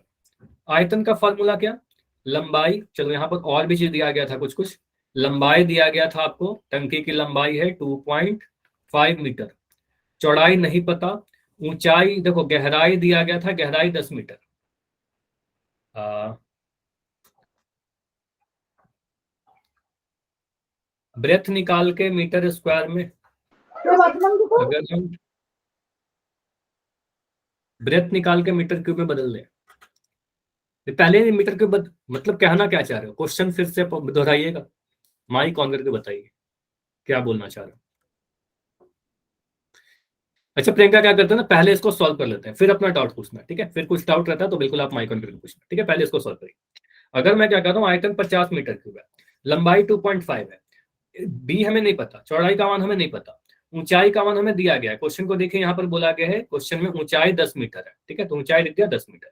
S1: आयतन का फॉर्मूला क्या, लंबाई, चलो यहाँ पर और भी चीज दिया गया था, कुछ कुछ लंबाई दिया गया था आपको, टंकी की लंबाई है 2.5 मीटर, चौड़ाई नहीं पता, ऊंचाई देखो, गहराई दिया गया था, गहराई 10 मीटर। ब्रेथ निकाल के मीटर स्क्वायर में, अगर हम ब्रेथ निकाल के मीटर क्यूब में बदल दें, पहले मीटर क्यूब मतलब कहना क्या चाह रहे हो, क्वेश्चन फिर से दोहराइएगा, माइक ऑन करके बताइए क्या बोलना चाह रहे हो। अच्छा प्रियंका क्या करते हैं ना, पहले इसको सॉल्व कर लेते हैं फिर अपना डाउट पूछना, ठीक है? फिर कुछ डाउट रहता है तो बिल्कुल आप माइक ऑन करके पूछना, ठीक है? पहले इसको सॉल्व करिए। अगर मैं क्या कर रहा हूँ, आयतन 50 मीटर क्यूब है, लंबाई 2.5 है, बी हमें नहीं पता, चौड़ाई का मान हमें नहीं पता, ऊंचाई का मान हमें दिया गया है। क्वेश्चन को देखिए, यहाँ पर बोला गया है क्वेश्चन में ऊंचाई 10 मीटर है, ठीक है? तो ऊंचाई लिख दिया 10 मीटर।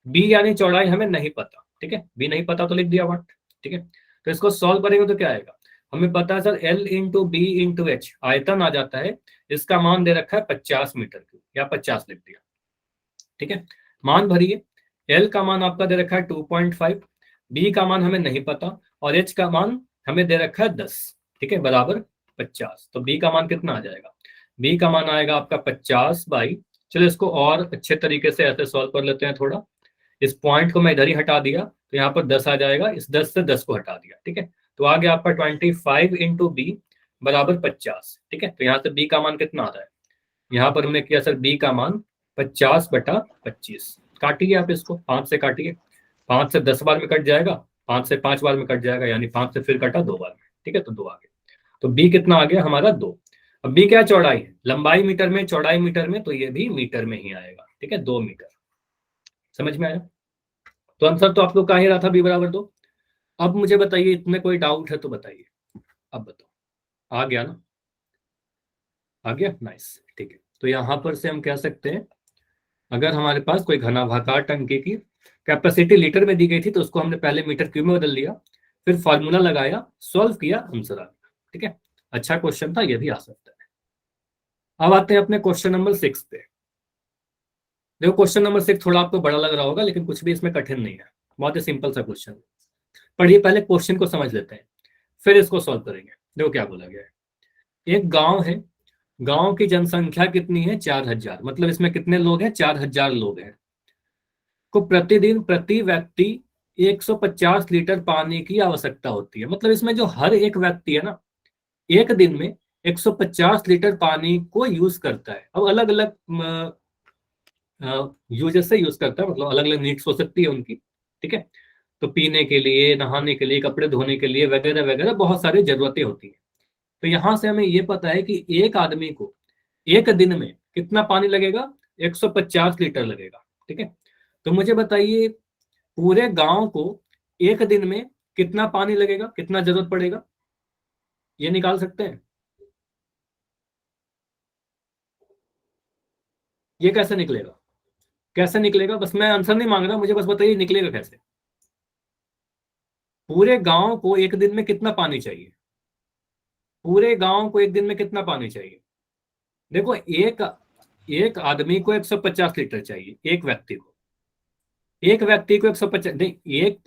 S1: बी यानी चौड़ाई हमें नहीं पता, ठीक है? बी नहीं पता तो लिख दिया 1, ठीक है? तो इसको सॉल्व करेंगे तो क्या आएगा, हमें पता है sir L into B into H आयतन आ जाता है, इसका मान दे रखा है 50 मीटर क्यूब या 50 लिख दिया, ठीक है? मान भरिए, एल का मान आपका दे रखा है 2.5, बी का मान हमें नहीं पता और एच का मान हमें दे रखा है 10, ठीक है? बराबर 50। तो बी का मान कितना आ जाएगा, बी का मान आएगा आपका 50 बाई, चलो इसको और अच्छे तरीके से ऐसे सॉल्व कर लेते हैं थोड़ा। इस पॉइंट को मैं इधर ही हटा दिया तो यहाँ पर 10 आ जाएगा, इस 10 से 10 को हटा दिया, ठीक है? तो आ गया आपका 25 इंटू बी बराबर 50, ठीक है? तो यहाँ से बी का मान कितना आ रहा है, यहाँ पर हमने किया सर बी का मान 50/25, काटिए आप इसको, 5 से काटिए, 5 से 10 बार में कट जाएगा, 5 से 5 बार में कट जाएगा, यानी 5 से फिर कटा 2 बार में, ठीक है? तो 2 आ गया, तो बी कितना आ गया हमारा 2। अब बी क्या चौड़ाई है, लंबाई मीटर में, चौड़ाई मीटर में, तो ये भी मीटर में ही आएगा, ठीक है? 2 मीटर। समझ में आया? तो आंसर तो आप लोग का ही रहा था बी बराबर 2। अब मुझे बताइए, इतने कोई डाउट है तो बताइए, अब बताओ, आ गया ना? आ गया, नाइस, ठीक है। तो यहां पर से हम कह सकते हैं, अगर हमारे पास कोई घनाभाकार टंकी की कैपेसिटी लीटर में दी गई थी तो उसको हमने पहले मीटर क्यूब में बदल दिया, फिर फॉर्मूला लगाया, सॉल्व किया, आंसर आ गया, ठीक है? अच्छा क्वेश्चन था, ये भी आ सकता है। अब आते हैं अपने क्वेश्चन नंबर 6 पे। देखो क्वेश्चन नंबर 6 थोड़ा आपको बड़ा लग रहा होगा, लेकिन कुछ भी इसमें कठिन नहीं है, बहुत ही सिंपल सा क्वेश्चन। पढ़िए, पहले क्वेश्चन को समझ लेते हैं फिर इसको सॉल्व करेंगे। देखो क्या बोला गया है, एक गांव है, गांव की जनसंख्या कितनी है, 4000, मतलब इसमें कितने लोग हैं, 4000 लोग हैं, को प्रतिदिन प्रति व्यक्ति 150 लीटर पानी की आवश्यकता होती है। मतलब इसमें जो हर एक व्यक्ति है ना, एक दिन में 150 लीटर पानी को यूज करता है। अब अलग अलग यूजेस से यूज करता है, मतलब अलग अलग नीड्स हो सकती है उनकी, ठीक है? तो पीने के लिए, नहाने के लिए, कपड़े धोने के लिए, वगैरह वगैरह बहुत सारी जरूरतें होती है। तो यहां से हमें ये पता है कि एक आदमी को एक दिन में कितना पानी लगेगा, 150 लीटर लगेगा, ठीक है? तो मुझे बताइए, पूरे गांव को एक दिन में कितना पानी लगेगा, कितना जरूरत पड़ेगा, ये निकाल सकते हैं? ये कैसे निकलेगा, कैसे निकलेगा? बस मैं आंसर नहीं मांग रहा, मुझे बस बताइए निकलेगा कैसे। पूरे गांव को एक दिन में कितना पानी चाहिए, पूरे गांव को एक दिन में कितना पानी चाहिए? देखो, एक एक आदमी को 150 लीटर चाहिए, एक व्यक्ति को, एक व्यक्ति को 150 नहीं, एक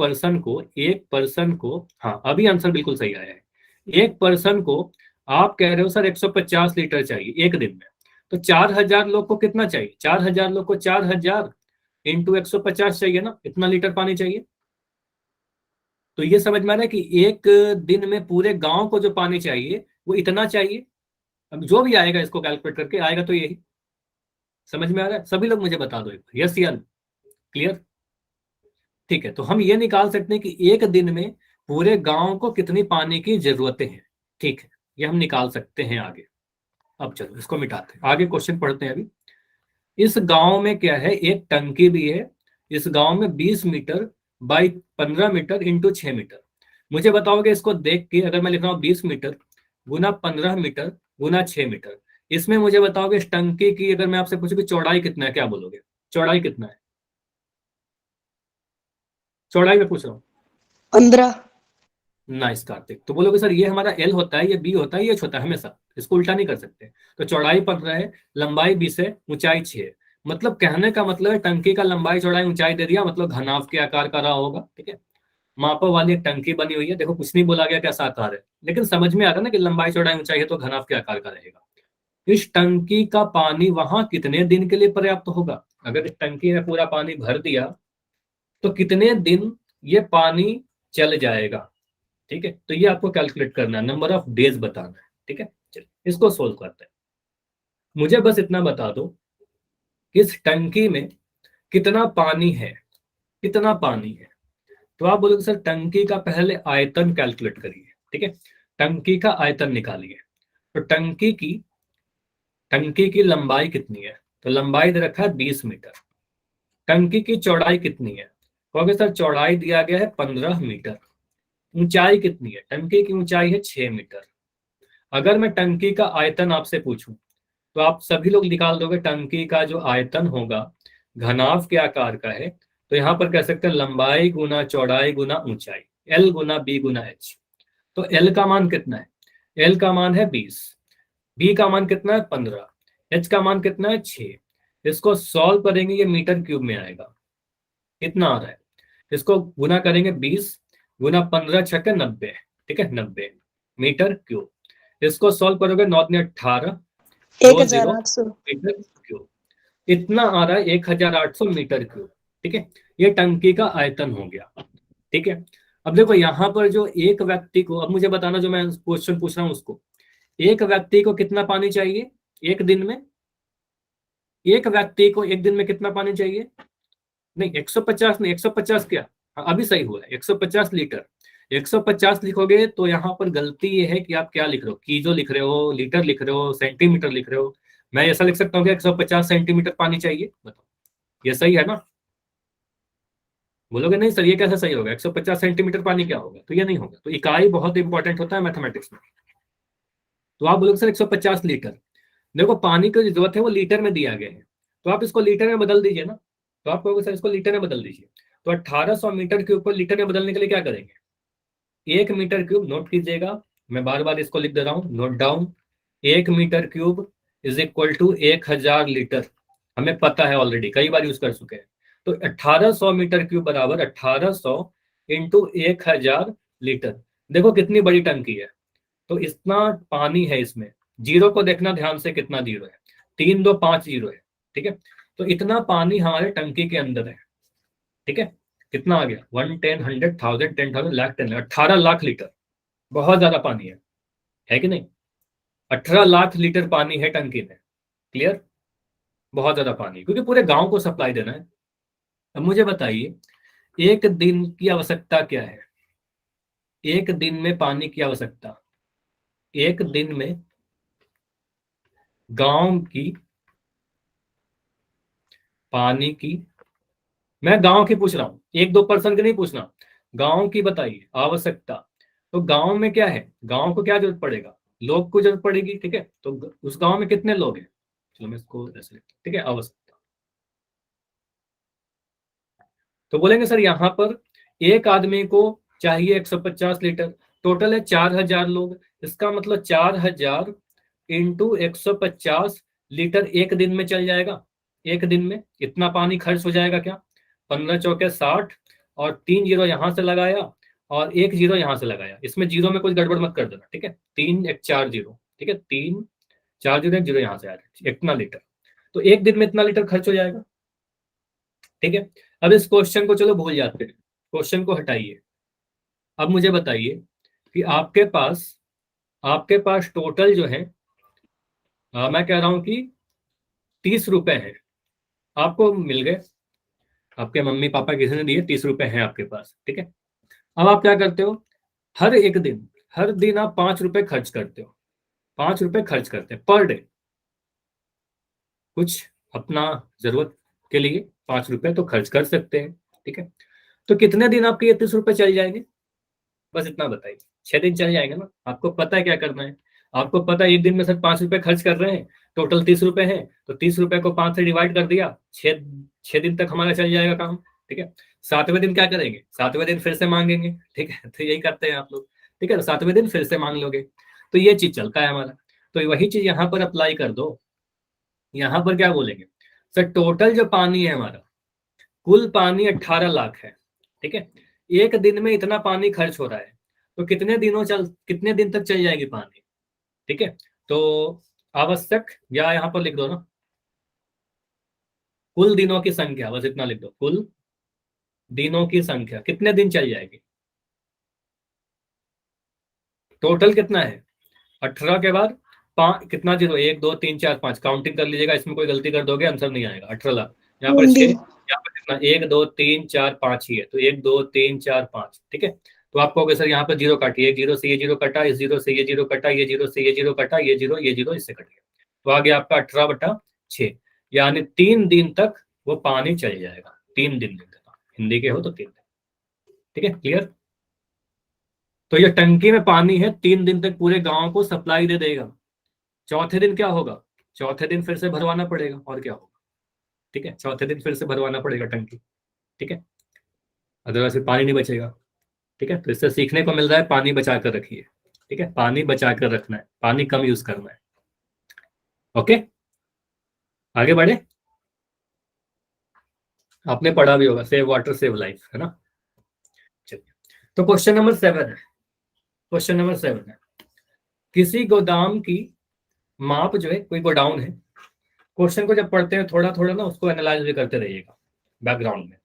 S1: पर्सन को, हाँ अभी आंसर बिल्कुल सही आया है। एक पर्सन को आप कह रहे हो सर 150 लीटर चाहिए एक दिन में, तो 4000 लोग को कितना चाहिए, 4000 लोग को 4000 इंटू 150 चाहिए ना, इतना लीटर पानी चाहिए। तो ये समझ में आ रहा है कि एक दिन में पूरे गांव को जो पानी चाहिए वो इतना चाहिए। अब जो भी आएगा इसको कैलकुलेट करके आएगा तो यही। समझ में आ रहा है? सभी लोग मुझे बता दो एक बार, यस या क्लियर? ठीक है, तो हम ये निकाल सकते हैं कि एक दिन में पूरे गांव को कितनी पानी की जरूरतें हैं, ठीक है? ये हम निकाल सकते हैं आगे। अब चलो इसको मिटाते हैं, आगे क्वेश्चन पढ़ते हैं अभी। इस गांव में क्या है, एक टंकी भी है, इस गांव में 20 metre by 15 metre into 6 metre. मुझे बताओगे इसको देख के, अगर मैं लिख रहा हूँ 20 मीटर गुना 15 मीटर गुना 6 मीटर, इसमें मुझे बताओगे इस टंकी की, अगर मैं आपसे पूछूं कि चौड़ाई कितना है, क्या बोलोगे? चौड़ाई कितना है, चौड़ाई में पूछ रहा हूँ।
S2: 15।
S1: नाइस कार्तिक। तो बोलोगे सर ये हमारा एल होता है, ये बी होता है, ये होता है, हमेशा इसको उल्टा नहीं कर सकते। तो चौड़ाई 15 है, लंबाई 20 है, ऊंचाई 6 है। मतलब कहने का मतलब है टंकी का लंबाई चौड़ाई ऊंचाई दे दिया, मतलब घनाभ के आकार का रहा होगा, ठीक है? मापा वाली एक टंकी बनी हुई है, देखो कुछ नहीं बोला गया कैसा आकार है, लेकिन समझ में आ रहा है ना कि लंबाई चौड़ाई ऊंचाई है तो घनाभ के आकार का रहेगा। इस टंकी का पानी वहां कितने दिन के लिए पर्याप्त होगा? अगर इस टंकी में पूरा पानी भर दिया तो कितने दिन ये पानी चल जाएगा, ठीक है? तो ये आपको कैलकुलेट करना है, नंबर ऑफ डेज बताना है, ठीक है? चलिए इसको सोल्व करते हैं। मुझे बस इतना बता दो कि इस टंकी में कितना पानी है, कितना पानी है। तो आप बोलोगे सर टंकी का पहले आयतन कैलकुलेट करिए, ठीक है? टंकी का आयतन निकालिए। तो टंकी की लंबाई कितनी है, तो लंबाई दे रखा है 20 मीटर। टंकी की चौड़ाई कितनी है, कहोगे सर चौड़ाई दिया गया है 15 मीटर। ऊंचाई कितनी है, टंकी की ऊंचाई है 6 मीटर। अगर मैं टंकी का आयतन आपसे पूछूं तो आप सभी लोग निकाल दोगे टंकी का जो आयतन होगा घनाभ के आकार का है, तो यहां पर कह सकते हैं लंबाई गुना चौड़ाई गुना ऊंचाई, एल गुना बी गुना एच। तो एल का मान कितना है, एल का मान है 20, बी का मान कितना है 15, एच का मान कितना है 6। इसको सॉल्व करेंगे ये मीटर क्यूब में आएगा, कितना आ रहा है, इसको गुना करेंगे 20 गुना 15 छक्के 90, ठीक है 90 मीटर क्यूब। इसको सॉल्व करोगे 9 ने 18, 20
S2: 1800
S1: मीटर क्यूब। इतना आ रहा है 1800 मीटर क्यूब, ठीक है। ये टंकी का आयतन हो गया, ठीक है। अब देखो यहाँ पर जो एक व्यक्ति को, अब मुझे बताना जो मैं क्वेश्चन पूछ रहा हूँ उसको, एक व्यक्ति को कितना पानी चाहिए एक दिन में, एक व्यक्ति को एक दिन में कितना पानी चाहिए, नहीं 150 नहीं, 150 क्या, हाँ, अभी सही हुआ है 150 लीटर। 150 लिखोगे तो यहाँ पर गलती ये है कि आप क्या लिख रहे हो, कीजो लिख रहे हो, लीटर लिख रहे हो, सेंटीमीटर लिख रहे हो। मैं ऐसा लिख सकता हूँ कि 150 सेंटीमीटर पानी चाहिए, बताओ ये सही है ना। बोलोगे नहीं सर ये कैसे सही होगा, 150 सेंटीमीटर पानी क्या होगा, तो ये नहीं होगा। तो इकाई बहुत इंपॉर्टेंट होता है मैथमेटिक्स में। तो आप बोलोगे सर 150 लीटर, देखो पानी की जो जरूरत है वो लीटर में दिया गया है, तो आप इसको लीटर में बदल दीजिए ना। तो आप कहोगे सर इसको लीटर में बदल दीजिए, तो 1800 मीटर क्यूब को लीटर में बदलने के लिए क्या करेंगे, 1 मीटर क्यूब नोट कीजिएगा, मैं बार बार इसको लिख दे रहा हूँ, note down. 1 metre cube is equal to 1000 litre, हमें पता है ऑलरेडी कई बार यूज कर चुके हैं। तो 1800 मीटर क्यूब बराबर 1800 इंटू 1000 लीटर। देखो कितनी बड़ी टंकी है, तो इतना पानी है इसमें, जीरो को देखना ध्यान से कितना जीरो है, 3 2 5 जीरो है, ठीक है। तो इतना पानी हमारे टंकी के अंदर है, ठीक है। कितना आ गया 1 10 100 1000 10,000 लाख 10 लाख 18 लाख लीटर, बहुत ज्यादा पानी है कि नहीं। 18 लाख लीटर पानी है टंकी में, क्लियर, बहुत ज्यादा पानी, क्योंकि पूरे गांव को सप्लाई देना है। अब मुझे बताइए एक दिन की आवश्यकता क्या है, एक दिन में पानी की आवश्यकता, एक दिन में गांव की पानी की, मैं गांव की पूछ रहा हूं, एक दो पर्सन की नहीं पूछना, गांव की बताइए आवश्यकता। तो गांव में क्या है, गांव को क्या जरूरत पड़ेगा, लोग को जरूरत पड़ेगी, ठीक है। तो उस गांव में कितने लोग हैं, चलो मैं इसको ऐसे लिखता हूं, ठीक है आवश्यकता। तो बोलेंगे सर यहाँ पर एक आदमी को चाहिए 150 लीटर, टोटल है 4000 लोग, इसका मतलब 4000 इंटू 150 लीटर एक दिन में चल जाएगा। एक दिन में इतना पानी खर्च हो जाएगा क्या, 15 चौके 60, और 3 जीरो यहां से लगाया और 1 जीरो यहां से लगाया, इसमें जीरो में कुछ गड़बड़ मत कर देना, ठीक है। 3 1 4 जीरो, ठीक है, 3 4 जीरो 1 जीरो यहां से आ रहा है, इतना लीटर। तो एक दिन में इतना लीटर खर्च हो जाएगा, ठीक है। अब इस क्वेश्चन को चलो भूल जाते हैं, क्वेश्चन को हटाइए। अब मुझे बताइए कि आपके पास टोटल जो है, मैं कह रहा हूं कि 30 रुपए है, आपको मिल गए, आपके मम्मी पापा किसी ने दिए, 30 रुपए हैं आपके पास, ठीक है। अब आप क्या करते हो, हर दिन आप 5 रुपए खर्च करते हो, 5 रुपए खर्च करते हैं पर डे, कुछ अपना जरूरत के लिए 5 रुपए तो खर्च कर सकते हैं, ठीक है। तो कितने दिन आपके ये 30 रुपए चल जाएंगे, बस इतना बताइए। 6 दिन चल जाएंगे ना, आपको पता है क्या करना है, आपको पता है एक दिन में सिर्फ 5 रुपए खर्च कर रहे हैं, टोटल 30 रुपए हैं, तो 30 रुपए को 5 से डिवाइड कर दिया, 6 दिन तक हमारा चल जाएगा काम, ठीक है। 7वें दिन क्या करेंगे, 7वें दिन फिर से मांगेंगे, ठीक है, तो यही करते हैं आप लोग, ठीक है। तो 7वें दिन फिर से मांग लोगे, तो ये चीज चलता है हमारा। तो वही चीज यहाँ पर अप्लाई कर दो, यहाँ पर क्या बोलेंगे, सर टोटल जो पानी है हमारा, कुल पानी 18 लाख है, ठीक है। एक दिन में इतना पानी खर्च हो रहा है, तो कितने दिन तक चल जाएगी पानी, ठीक है। तो आवश्यक, या यहाँ पर लिख दो ना, कुल दिनों की संख्या, बस इतना लिख दो, कुल दिनों की संख्या कितने दिन चल जाएगी। टोटल कितना है 18 के बाद कितना जीरो, 1 2 3 4 5, काउंटिंग कर लीजिएगा, इसमें कोई गलती कर दोगे आंसर नहीं आएगा। 18 लाख, यहाँ पर 6,
S2: हिंदी
S1: यहाँ पर कितना 1 2 3 4 5 ही है, तो 1 2 3 4 5, ठीक है। तो आप कहोगे सर यहाँ पर जीरो काटिए, 1 जीरो से ये जीरो कटा, इस जीरो से ये जीरो कटा, ये जीरो से ये जीरो कटा, ये जीरो इससे कट गया, तो आ गया आपका 18/6, यानी 3 दिन तक वो पानी चल जाएगा। 3 दिन तक, हिंदी के हो तो 3 दिन। ठीक है, क्लियर। तो ये टंकी में पानी है, 3 दिन तक पूरे गांव को सप्लाई दे देगा। चौथे दिन क्या होगा? चौथे दिन फिर से भरवाना पड़ेगा, और क्या होगा? ठीक है, चौथे दिन फिर से भरवाना पड़ेगा टंकी। ठीक है, अदरवाइज फिर पानी नहीं बचेगा। ठीक है, तो इससे सीखने को मिल रहा है पानी बचा कर रखिए। ठीक है, पानी बचा कर रखना है, पानी कम यूज करना है। ओके, आगे बढ़े। आपने पढ़ा भी होगा, सेव वाटर सेव लाइफ, है ना। चलिए, तो क्वेश्चन नंबर 7 है। क्वेश्चन नंबर 7 है, किसी गोदाम की माप जो है, कोई गोडाउन है। क्वेश्चन को जब पढ़ते हैं थोड़ा थोड़ा ना उसको एनालाइज भी करते रहिएगा बैकग्राउंड में।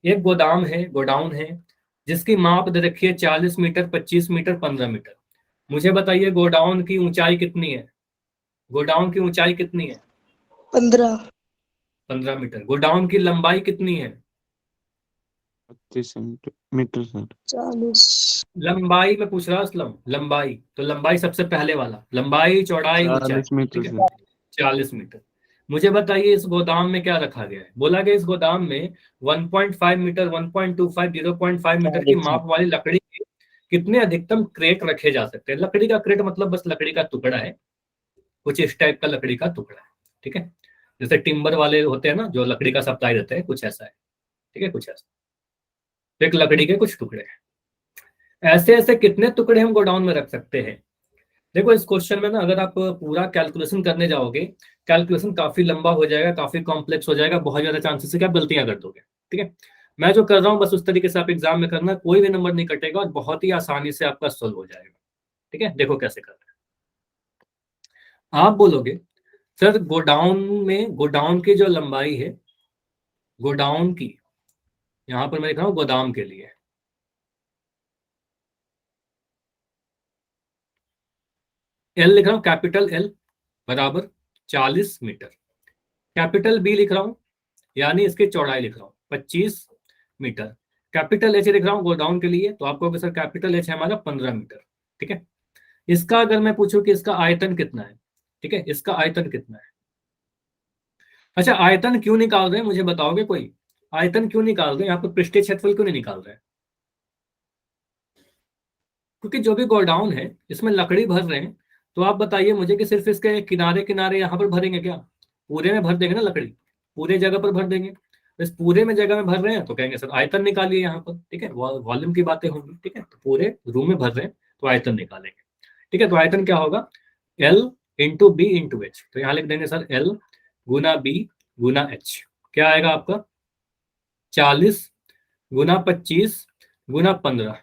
S1: एक गोदाम है, गोडाउन है, जिसकी माप दे रखी है 40 मीटर, 25 मीटर, 15 मीटर। मुझे बताइए गोडाउन की ऊंचाई कितनी है? गोडाउन की ऊंचाई कितनी है? 15 मीटर। गोडाउन की लंबाई कितनी है?
S2: 25 मीटर सर।
S3: 40।
S1: लंबाई में पूछ रहा असलम, लंबाई तो लंबाई सबसे पहले वाला, लंबाई चौड़ाई ऊंचाई।
S2: 40 मीटर
S1: ठीक है,
S2: सर।
S1: 40 मीटर। मुझे बताइए इस गोदाम में क्या रखा गया है? बोला गया इस गोदाम में 1.5 मीटर, 1.25, 0.5 मीटर की माप वाली लकड़ी के कितने अधिकतम क्रेट रखे जा सकते हैं? लकड़ी का क्रेट मतलब बस लकड़ी का टुकड़ा है, कुछ इस टाइप का लकड़ी का टुकड़ा है। ठीक है, जैसे टिम्बर वाले होते हैं ना, जो लकड़ी का सप्लाई देते हैं, कुछ ऐसा है। ठीक है, कुछ ऐसा, तो एक लकड़ी के कुछ टुकड़े हैं। ऐसे ऐसे कितने टुकड़े हम गोडाउन में रख सकते हैं? देखो इस क्वेश्चन में ना अगर आप पूरा कैलकुलेशन करने जाओगे, कैलकुलेशन काफी लंबा हो जाएगा, काफी कॉम्प्लेक्स हो जाएगा, बहुत ज्यादा चांसेस है कि आप गलतियां कर दोगे। ठीक है, मैं जो कर रहा हूँ बस उस तरीके से आप एग्जाम में करना, कोई भी नंबर नहीं कटेगा और बहुत ही आसानी से आपका सोल्व हो जाएगा। ठीक है, देखो कैसे करना है। आप बोलोगे सर गोडाउन में, गोडाउन की जो लंबाई है, गोडाउन की, यहां पर मैं लिख रहा हूं गोदाम के लिए, एल लिख रहा हूं, कैपिटल एल बराबर 40 मीटर। कैपिटल बी लिख रहा हूं, यानी इसकी चौड़ाई लिख रहा हूं 25 मीटर। कैपिटल एच लिख रहा हूं गोडाउन के लिए, तो आपको सर कैपिटल एच है हमारा 15 मीटर। ठीक है, इसका अगर मैं पूछूं कि इसका आयतन कितना है, ठीक है, इसका आयतन कितना है? अच्छा, आयतन क्यों निकाल रहे हैं मुझे बताओगे कोई? आयतन क्यों निकाल रहे हैं यहाँ पर, पृष्ठीय क्षेत्रफल क्यों नहीं निकाल रहे हैं? क्योंकि जो भी गोडाउन है इसमें लकड़ी भर रहे हैं, तो आप बताइए मुझे कि सिर्फ इसके किनारे किनारे यहाँ पर भरेंगे क्या? पूरे में भर देंगे ना लकड़ी, पूरे जगह पर भर देंगे। इस पूरे में जगह में भर रहे हैं तो कहेंगे सर आयतन निकालिए यहाँ पर। ठीक है, वॉल्यूम की बातें होंगी। ठीक है, तो पूरे रूम में भर रहे हैं तो आयतन निकालेंगे। ठीक है, तो आयतन क्या होगा? L into B into H. तो यहाँ लिख देंगे सर एल गुना बी गुना एच। क्या आएगा आपका? 40 गुना 25 गुना 15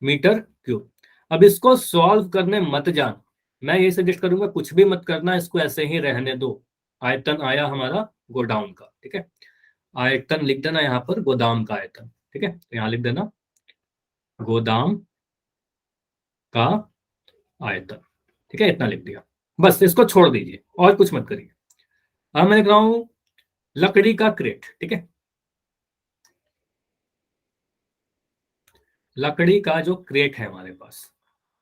S1: मीटर क्यूब। अब इसको सॉल्व करने मत जान, मैं ये सजेस्ट करूंगा कुछ भी मत करना, इसको ऐसे ही रहने दो। आयतन आया हमारा गोडाउन का। ठीक है, आयतन लिख देना यहाँ पर, गोदाम का आयतन। ठीक है, तो यहाँ लिख देना गोदाम का आयतन। ठीक है, इतना लिख दिया, बस इसको छोड़ दीजिए और कुछ मत करिए। अब मैं लिख रहा हूं लकड़ी का क्रेट। ठीक है, लकड़ी का जो क्रेट है हमारे पास,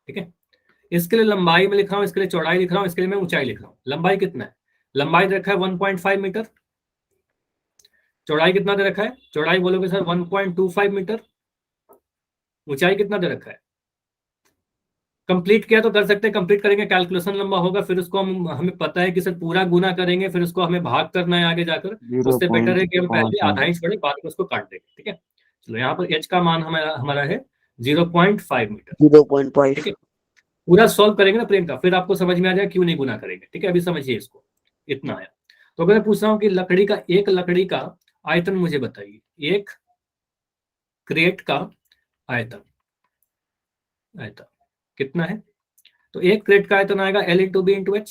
S1: ठीक है, इसके लिए लंबाई में लिख रहा हूं, इसके लिए चौड़ाई लिख रहा हूं, इसके लिए मैं ऊंचाई लिख रहा हूं। लंबाई कितना है? लंबाई दे रखा है 1.5 मीटर। चौड़ाई कितना दे रखा है? चौड़ाई बोलोगे सर 1.25 मीटर। ऊंचाई कितना दे रखा है? कंप्लीट किया तो कर सकते हैं, कंप्लीट करेंगे कैलकुलेशन लंबा होगा, फिर उसको हमें पता है कि सर पूरा गुना करेंगे, फिर उसको हमें भाग करना है आगे जाकर। उससे बेटर है कि हम पहले
S2: 0.5
S1: आधा ही छोड़े, बाद में उसको काट देंगे। ठीक है, चलो यहाँ पर एच का मान हमारा हमारा है 0.5 मीटर।
S3: 0.5।
S1: ठीक है, पूरा सॉल्व करेंगे ना प्रियंका, फिर आपको समझ में आ जाए क्यों नहीं गुना करेंगे। ठीक है, अभी समझिए इसको, इतना आया। तो अगर मैं पूछ रहा हूँ कि लकड़ी का, एक लकड़ी का आयतन मुझे बताइए, एक क्रेट का आयतन, आयतन कितना है? तो एक क्रेट का आयतन आएगा L into B into H.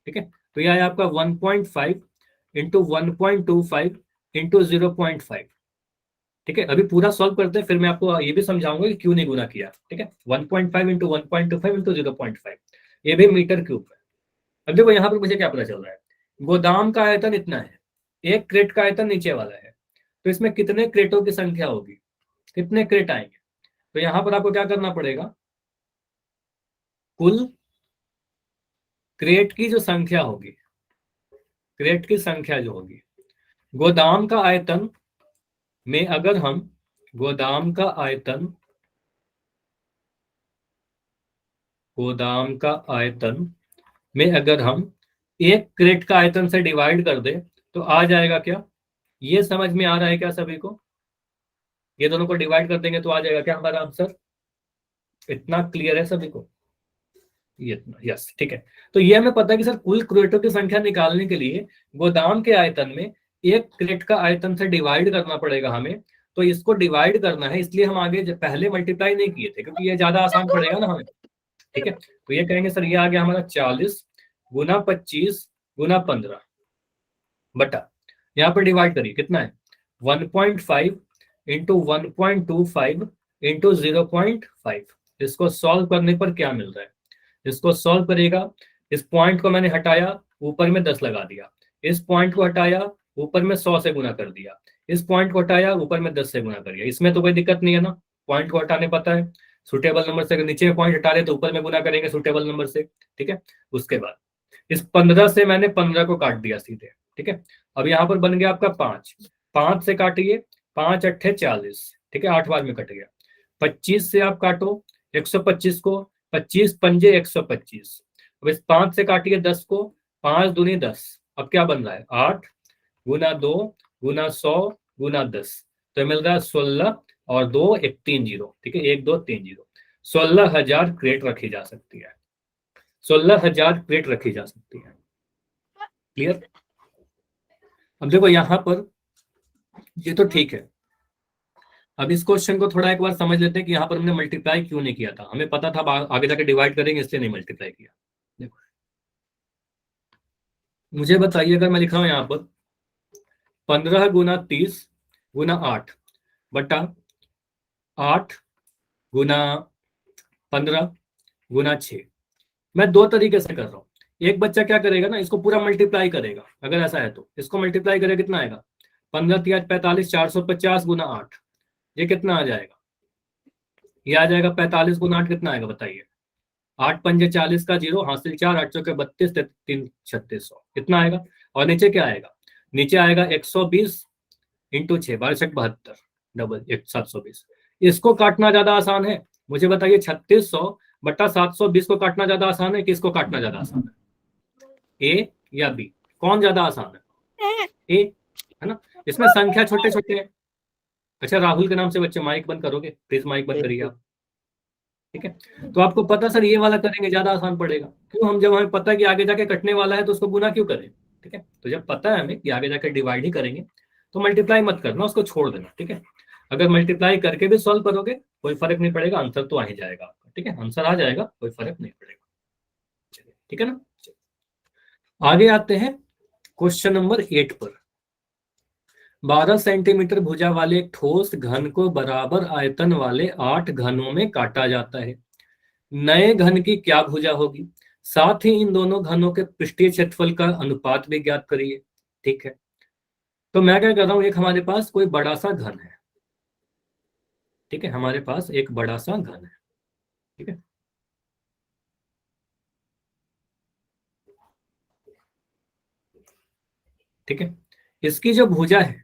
S1: ठीक है, तो यह आया आपका 1.5 इंटू 1.25 इंटू 0.5। ठीक है, अभी पूरा सॉल्व करते हैं, फिर मैं आपको ये भी समझाऊंगा कि क्यों नहीं गुना किया। ठीक है, 1.5 इंटू 1.25 इंटू 0.5, ये भी मीटर क्यूब है। अब देखो यहाँ पर मुझे क्या पता चल रहा है, गोदाम का आयतन इतना है, एक क्रेट का आयतन नीचे वाला है, तो इसमें कितने क्रेटों की संख्या होगी, कितने क्रेट आएंगे? तो यहाँ पर आपको क्या करना पड़ेगा, कुल क्रेट की जो संख्या होगी, क्रेट की संख्या जो होगी, गोदाम का आयतन में अगर हम गोदाम का आयतन में अगर हम एक क्रेट का आयतन से डिवाइड कर दे तो आ जाएगा क्या? ये समझ में आ रहा है क्या सभी को? ये दोनों को डिवाइड कर देंगे तो आ जाएगा क्या हमारा आंसर? इतना क्लियर है सभी को? ये इतना, यस, ठीक है। तो ये हमें पता है कि सर कुल क्रेटों की संख्या निकालने के लिए गोदाम के आयतन में एक क्रेट का आयतन से डिवाइड करना पड़ेगा हमें। तो इसको डिवाइड करना है, इसलिए हम आगे पहले मल्टीप्लाई नहीं किए थे, क्योंकि ये ज्यादा आसान पड़ेगा ना हमें। ठीक है, तो ये कहेंगे सर ये आ गया हमारा 40 गुना 25 गुना 15 बटा, यहाँ पर डिवाइड करिए कितना है 1.5 इंटू 1.25 इंटू 0.5। इसको सॉल्व करने पर क्या मिल रहा है? इसको सॉल्व करेगा, इस पॉइंट को मैंने हटाया, ऊपर में 10 लगा दिया, इस पॉइंट को हटाया, ऊपर में 100 से गुना कर दिया, इस पॉइंट को हटाया, ऊपर में 10 से गुना कर दिया। इसमें तो कोई दिक्कत नहीं है ना, पॉइंट को हटाने पता है। सुटेबल नंबर से अगर नीचे में पॉइंट हटा रहे तो ऊपर में गुना करेंगे सुटेबल नंबर से। ठीक है, उसके बाद इस 15 से मैंने 15 को काट दिया सीधे। ठीक है, अब यहाँ पर बन गया आपका 5 से काटिए, 5 अट्ठे 40। ठीक है, 8 बार में कट गया। 25 से आप काटो 125 को, 25 पंजे 125। अब इस 5 से काटिए 10 को, 5 दूनी 10। अब क्या बन रहा है 8 गुना 2 गुना 100 गुना 10, तो मिल रहा है 16 और 2 एक 3 जीरो। ठीक है, 1 2 3 जीरो। 16,000 क्रेट रखी जा सकती है, 16,000 क्रेट रखी जा सकती है। क्लियर? अब देखो यहां पर ये तो ठीक है। अब इस क्वेश्चन को थोड़ा एक बार समझ लेते हैं कि यहाँ पर हमने मल्टीप्लाई क्यों नहीं किया था। हमें पता था आगे जाके डिवाइड करेंगे, इसलिए नहीं मल्टीप्लाई किया। देखो मुझे बताइए, अगर मैं लिख रहा हूं यहाँ पर 15 गुना 30 गुना 8 बटा 8 गुना 15 गुना 6, मैं दो तरीके से कर रहा हूँ। एक बच्चा क्या करेगा ना, इसको पूरा मल्टीप्लाई करेगा। अगर ऐसा है तो इसको मल्टीप्लाई करेगा, कितना आएगा 15 3 45 450 गुना 8, ये कितना आ जाएगा? ये आ जाएगा 45 गुना 8, कितना आएगा बताइए? 8 पंजे 40 का जीरो, हासिल 4, 8 चौके 32, 3 3600, कितना आएगा? और नीचे क्या आएगा? नीचे आएगा 120 इंटू 6 12 6 72 डबल 720। इसको काटना ज्यादा आसान है, मुझे बताइए 3600 बटा 720 को काटना ज्यादा आसान है कि इसको काटना ज्यादा आसान है? ए या बी, कौन ज्यादा आसान है? ए, है ना? इसमें संख्या छोटे छोटे हैं। अच्छा, राहुल के नाम से बच्चे माइक बंद करोगे प्लीज? माइक बंद करिए आप। ठीक है, तो आपको पता सर ये वाला करेंगे ज्यादा आसान पड़ेगा। क्यों? हम जब हमें पता है कि आगे जाके कटने वाला है तो उसको गुना क्यों करें? ठीक है, तो जब पता है हमें कि आगे जाके डिवाइड ही करेंगे तो मल्टीप्लाई मत करना, उसको छोड़ देना। ठीक है, अगर मल्टीप्लाई करके भी सॉल्व करोगे कोई फर्क नहीं पड़ेगा, आंसर तो आ ही जाएगा आपका। ठीक है, आंसर आ जाएगा, कोई फर्क नहीं पड़ेगा। चलिए, ठीक है ना? आगे आते हैं क्वेश्चन नंबर 8 पर। 12 सेंटीमीटर भुजा वाले एक ठोस घन को बराबर आयतन वाले 8 घनों में काटा जाता है। नए घन की क्या भुजा होगी? साथ ही इन दोनों घनों के पृष्ठीय क्षेत्रफल का अनुपात भी ज्ञात करिए। ठीक है, तो मैं क्या कर रहा हूं, एक हमारे पास कोई बड़ा सा घन है। ठीक है, हमारे पास एक बड़ा सा घन है। ठीक है, ठीक है, इसकी जो भुजा है,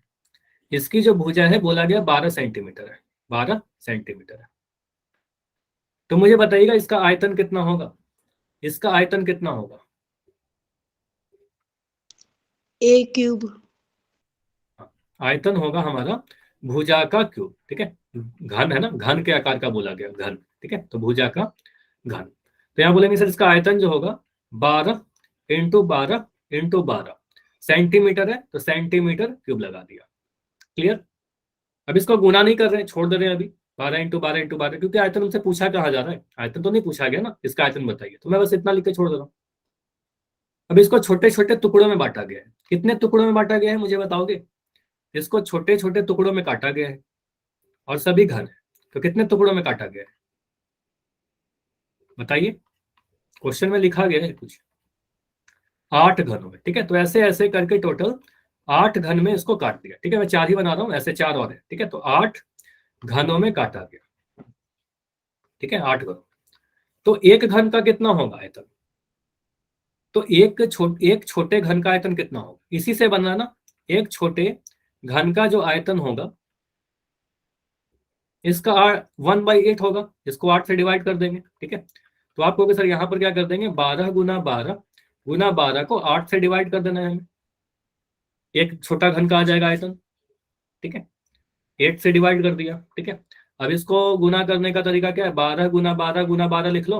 S1: इसकी जो भुजा है बोला गया 12 सेंटीमीटर है, 12 सेंटीमीटर है। तो मुझे बताइएगा इसका आयतन कितना होगा? इसका आयतन कितना होगा?
S3: ए क्यूब।
S1: आयतन होगा हमारा भुजा का क्यूब। ठीक है, घन है ना, घन के आकार का बोला गया घन। ठीक है, तो भुजा का घन। तो यहाँ बोलेंगे सर इसका आयतन जो होगा 12 इंटू 12 इंटू 12 सेंटीमीटर है, तो सेंटीमीटर क्यूब लगा दिया। क्लियर? अब इसको गुना नहीं कर रहे हैं, छोड़ दे रहे हैं अभी 12 इंटू 12 इंटू 12, क्योंकि आयतन हमसे पूछा कहा जा रहा है, आयतन तो नहीं पूछा गया ना, इसका आयतन बताइए, तो मैं बस इतना लिख के छोड़ दे रहा हूँ। अब इसको छोटे छोटे टुकड़ों में बांटा गया है। कितने टुकड़ों में बांटा गया है मुझे बताओगे? इसको छोटे छोटे टुकड़ों में काटा गया है और सभी घन है, तो कितने टुकड़ों में काटा गया है बताइए? क्वेश्चन में लिखा गया है कुछ 8 घनों में। ठीक है, तो ऐसे ऐसे करके टोटल 8 घन में इसको काट दिया। ठीक है, मैं 4 ही बना रहा हूं, ऐसे 4 और है। ठीक है, तो 8 घनों में काटा गया। ठीक है, 8 घनों। तो एक घन का कितना होगा आयतन? तो एक छोटे घन का आयतन कितना होगा, इसी से बना ना। एक छोटे घन का जो आयतन होगा इसका 1/8 होगा, इसको 8 से डिवाइड कर देंगे, ठीक है। तो आप कहोगे सर यहाँ पर क्या कर देंगे, 12 गुना 12 गुना 12 को 8 से डिवाइड कर देना है हमें, एक छोटा घन का आ जाएगा आयतन, ठीक है। 8 से डिवाइड कर दिया, ठीक है। अब इसको गुना करने का तरीका क्या है, 12 गुना 12 गुना 12 लिख लो।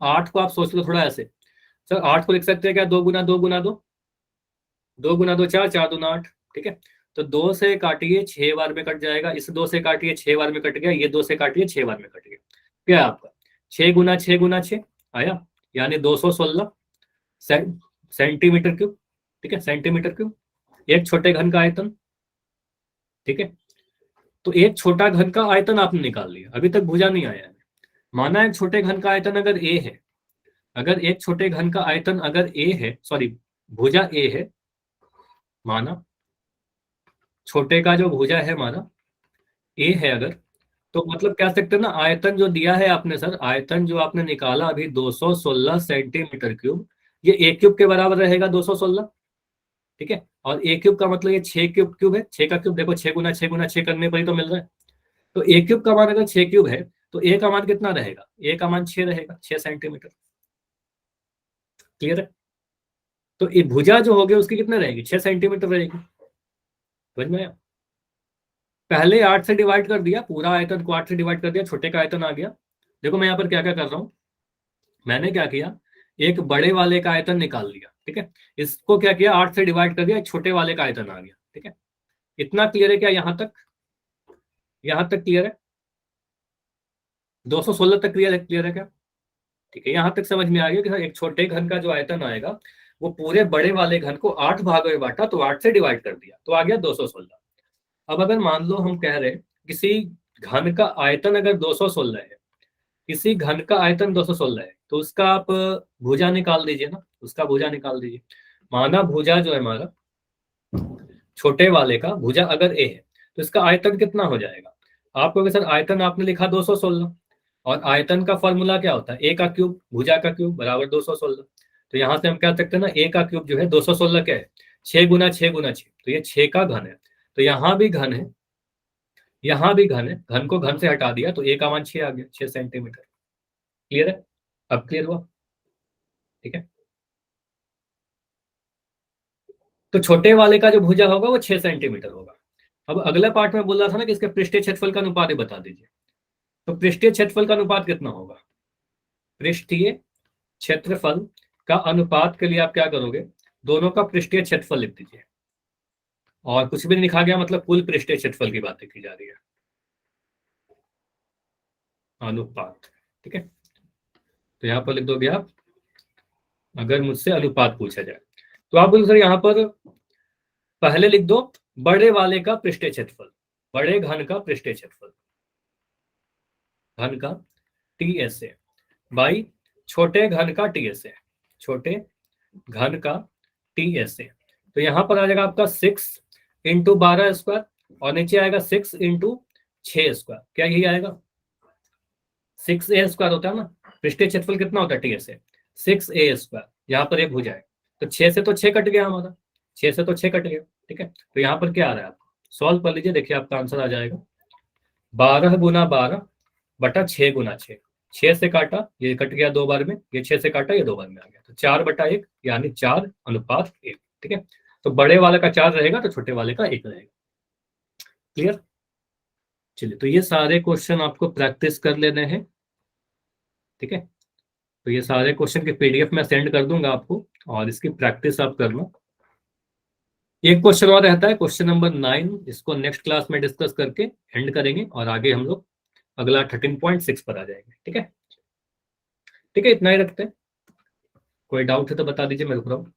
S1: 8 को आप सोच लो थोड़ा ऐसे, सर 8 को लिख सकते हैं क्या, 2 गुना 2 गुना 2, 2 गुना 2 4, 4 दूना 8, ठीक है। तो 2 से काटिए 6 बार में कट जाएगा, इस 2 से काटिए 6 बार में कट गया, ये 2 से काटिए 6 बार में कट गया, क्या है आपका 6 गुना 6 गुना 6 आया, यानी 216 सेंटीमीटर क्यूब, ठीक है, सेंटीमीटर क्यूब, एक छोटे घन का आयतन, ठीक है। तो एक छोटा घन का आयतन आपने निकाल लिया, अभी तक भुजा नहीं आया है। माना एक छोटे घन का आयतन अगर ए है, अगर एक छोटे घन का आयतन अगर ए है, सॉरी भुजा ए है, माना छोटे का जो भुजा है हमारा ए है अगर, तो मतलब कह सकते हैं ना, आयतन जो दिया है आपने सर, आयतन जो आपने निकाला अभी 216 सेंटीमीटर क्यूब, ये ए क्यूब के बराबर रहेगा 216, ठीक है। और ए क्यूब का मतलब ये 6 क्यूब क्यूब है, 6 का क्यूब देखो 6 गुना 6 गुना 6 करने पर ही तो मिल रहा है। तो ए क्यूब का मान अगर 6 क्यूब है तो ए का मान कितना रहेगा, ए का मान 6 रहेगा, 6 सेंटीमीटर, क्लियर है। तो ये भुजा जो होगी उसकी कितने रहेगी, 6 सेंटीमीटर रहेगी, समझ में आया। पहले 8 से डिवाइड कर दिया, पूरा आयतन को 8 से डिवाइड कर दिया, छोटे का आयतन आ गया। देखो मैं यहाँ पर क्या क्या कर रहा हूँ, मैंने क्या किया, एक बड़े वाले का आयतन निकाल लिया, ठीक है, इसको क्या किया 8 से डिवाइड कर दिया, एक छोटे वाले का आयतन आ गया, ठीक है। इतना क्लियर है क्या, यहाँ तक क्लियर है, 216 तक क्लियर है क्या, ठीक है। यहाँ तक समझ में आ गया कि सर एक छोटे घन का जो आयतन आएगा वो पूरे बड़े वाले घन को 8 भागों में बांटा, तो 8 से डिवाइड कर दिया, तो आ गया 216। अब अगर मान लो हम कह रहे हैं किसी घन का आयतन अगर 216 है, किसी घन का आयतन 216 है, तो उसका आप भुजा निकाल दीजिए ना, उसका भुजा निकाल दीजिए। माना भुजा जो है हमारा छोटे वाले का भुजा अगर ए है, तो इसका आयतन कितना हो जाएगा, आपको सर आयतन आपने लिखा 216, और आयतन का फॉर्मूला क्या होता है, ए का क्यूब भुजा का क्यूब बराबर 216। तो यहां से हम क्या सकते हैं ना, ए का क्यूब जो है 216 क्या है, 6 गुना 6 गुना 6, तो ये 6 का घन है। तो यहाँ भी घन है, यहाँ भी घन है, घन को घन से हटा दिया तो ए का मान 6 आ गया, 6 सेंटीमीटर, क्लियर है। अब क्लियर हुआ, ठीक है। तो छोटे वाले का जो भुजा होगा वो 6 सेंटीमीटर होगा। अब अगले पार्ट में बोल रहा था ना कि इसके पृष्ठीय क्षेत्रफल का अनुपात ही बता दीजिए। तो पृष्ठीय क्षेत्रफल का अनुपात कितना होगा, पृष्ठीय क्षेत्रफल का अनुपात के लिए आप क्या करोगे, दोनों का पृष्ठीय क्षेत्रफल लिख दीजिए, और कुछ भी नहीं लिखा गया मतलब कुल पृष्ठीय क्षेत्रफल की बातें की जा रही है, अनुपात, ठीक है। तो यहां पर लिख दोगे आप, अगर मुझसे अनुपात पूछा जाए तो आप बोलो सर यहां पर पहले लिख दो बड़े वाले का पृष्ठीय क्षेत्रफल, बड़े घन का पृष्ठीय क्षेत्रफल, घन का टीएसए बाई छोटे घन का टीएसए, छोटे घन का टीएसए। तो यहां पर आ जाएगा आपका 6 इंटू 12 स्क्वायर, और नीचे आएगा 6 इंटू 6 स्क्वायर, क्या यही आएगा, 6a स्क्वायर होता है ना, पृष्ठीय क्षेत्रफल कितना होता है टीएसए, 6a स्क्वायर, यहाँ पर एक भुजा है, तो 6 से तो 6 कट गया हमारा, 6 से तो 6 कट गया, ठीक है। तो यहाँ पर क्या आ रहा है आपको, सॉल्व कर लीजिए, देखिए आपका आंसर आ जाएगा 12 गुना 12 बटा 6 गुना 6, 6 से काटा ये कट गया 2 बार में, ये 6 से काटा ये 2 बार में आ गया, तो 4 बटा 1 यानी 4:1, ठीक है। तो बड़े वाले का 4 रहेगा तो छोटे वाले का 1 रहेगा, क्लियर। चलिए, तो ये सारे क्वेश्चन आपको प्रैक्टिस कर लेने हैं, ठीक है। तो ये सारे क्वेश्चन के पीडीएफ में सेंड कर दूंगा आपको, और इसकी प्रैक्टिस आप करना। एक क्वेश्चन और रहता है, क्वेश्चन नंबर 9, इसको नेक्स्ट क्लास में डिस्कस करके एंड करेंगे, और आगे हम लोग अगला 13.6 पर आ जाएंगे, ठीक है। ठीक है, इतना ही रखते हैं, कोई डाउट है तो बता दीजिए, मैं रुक रहा हूँ।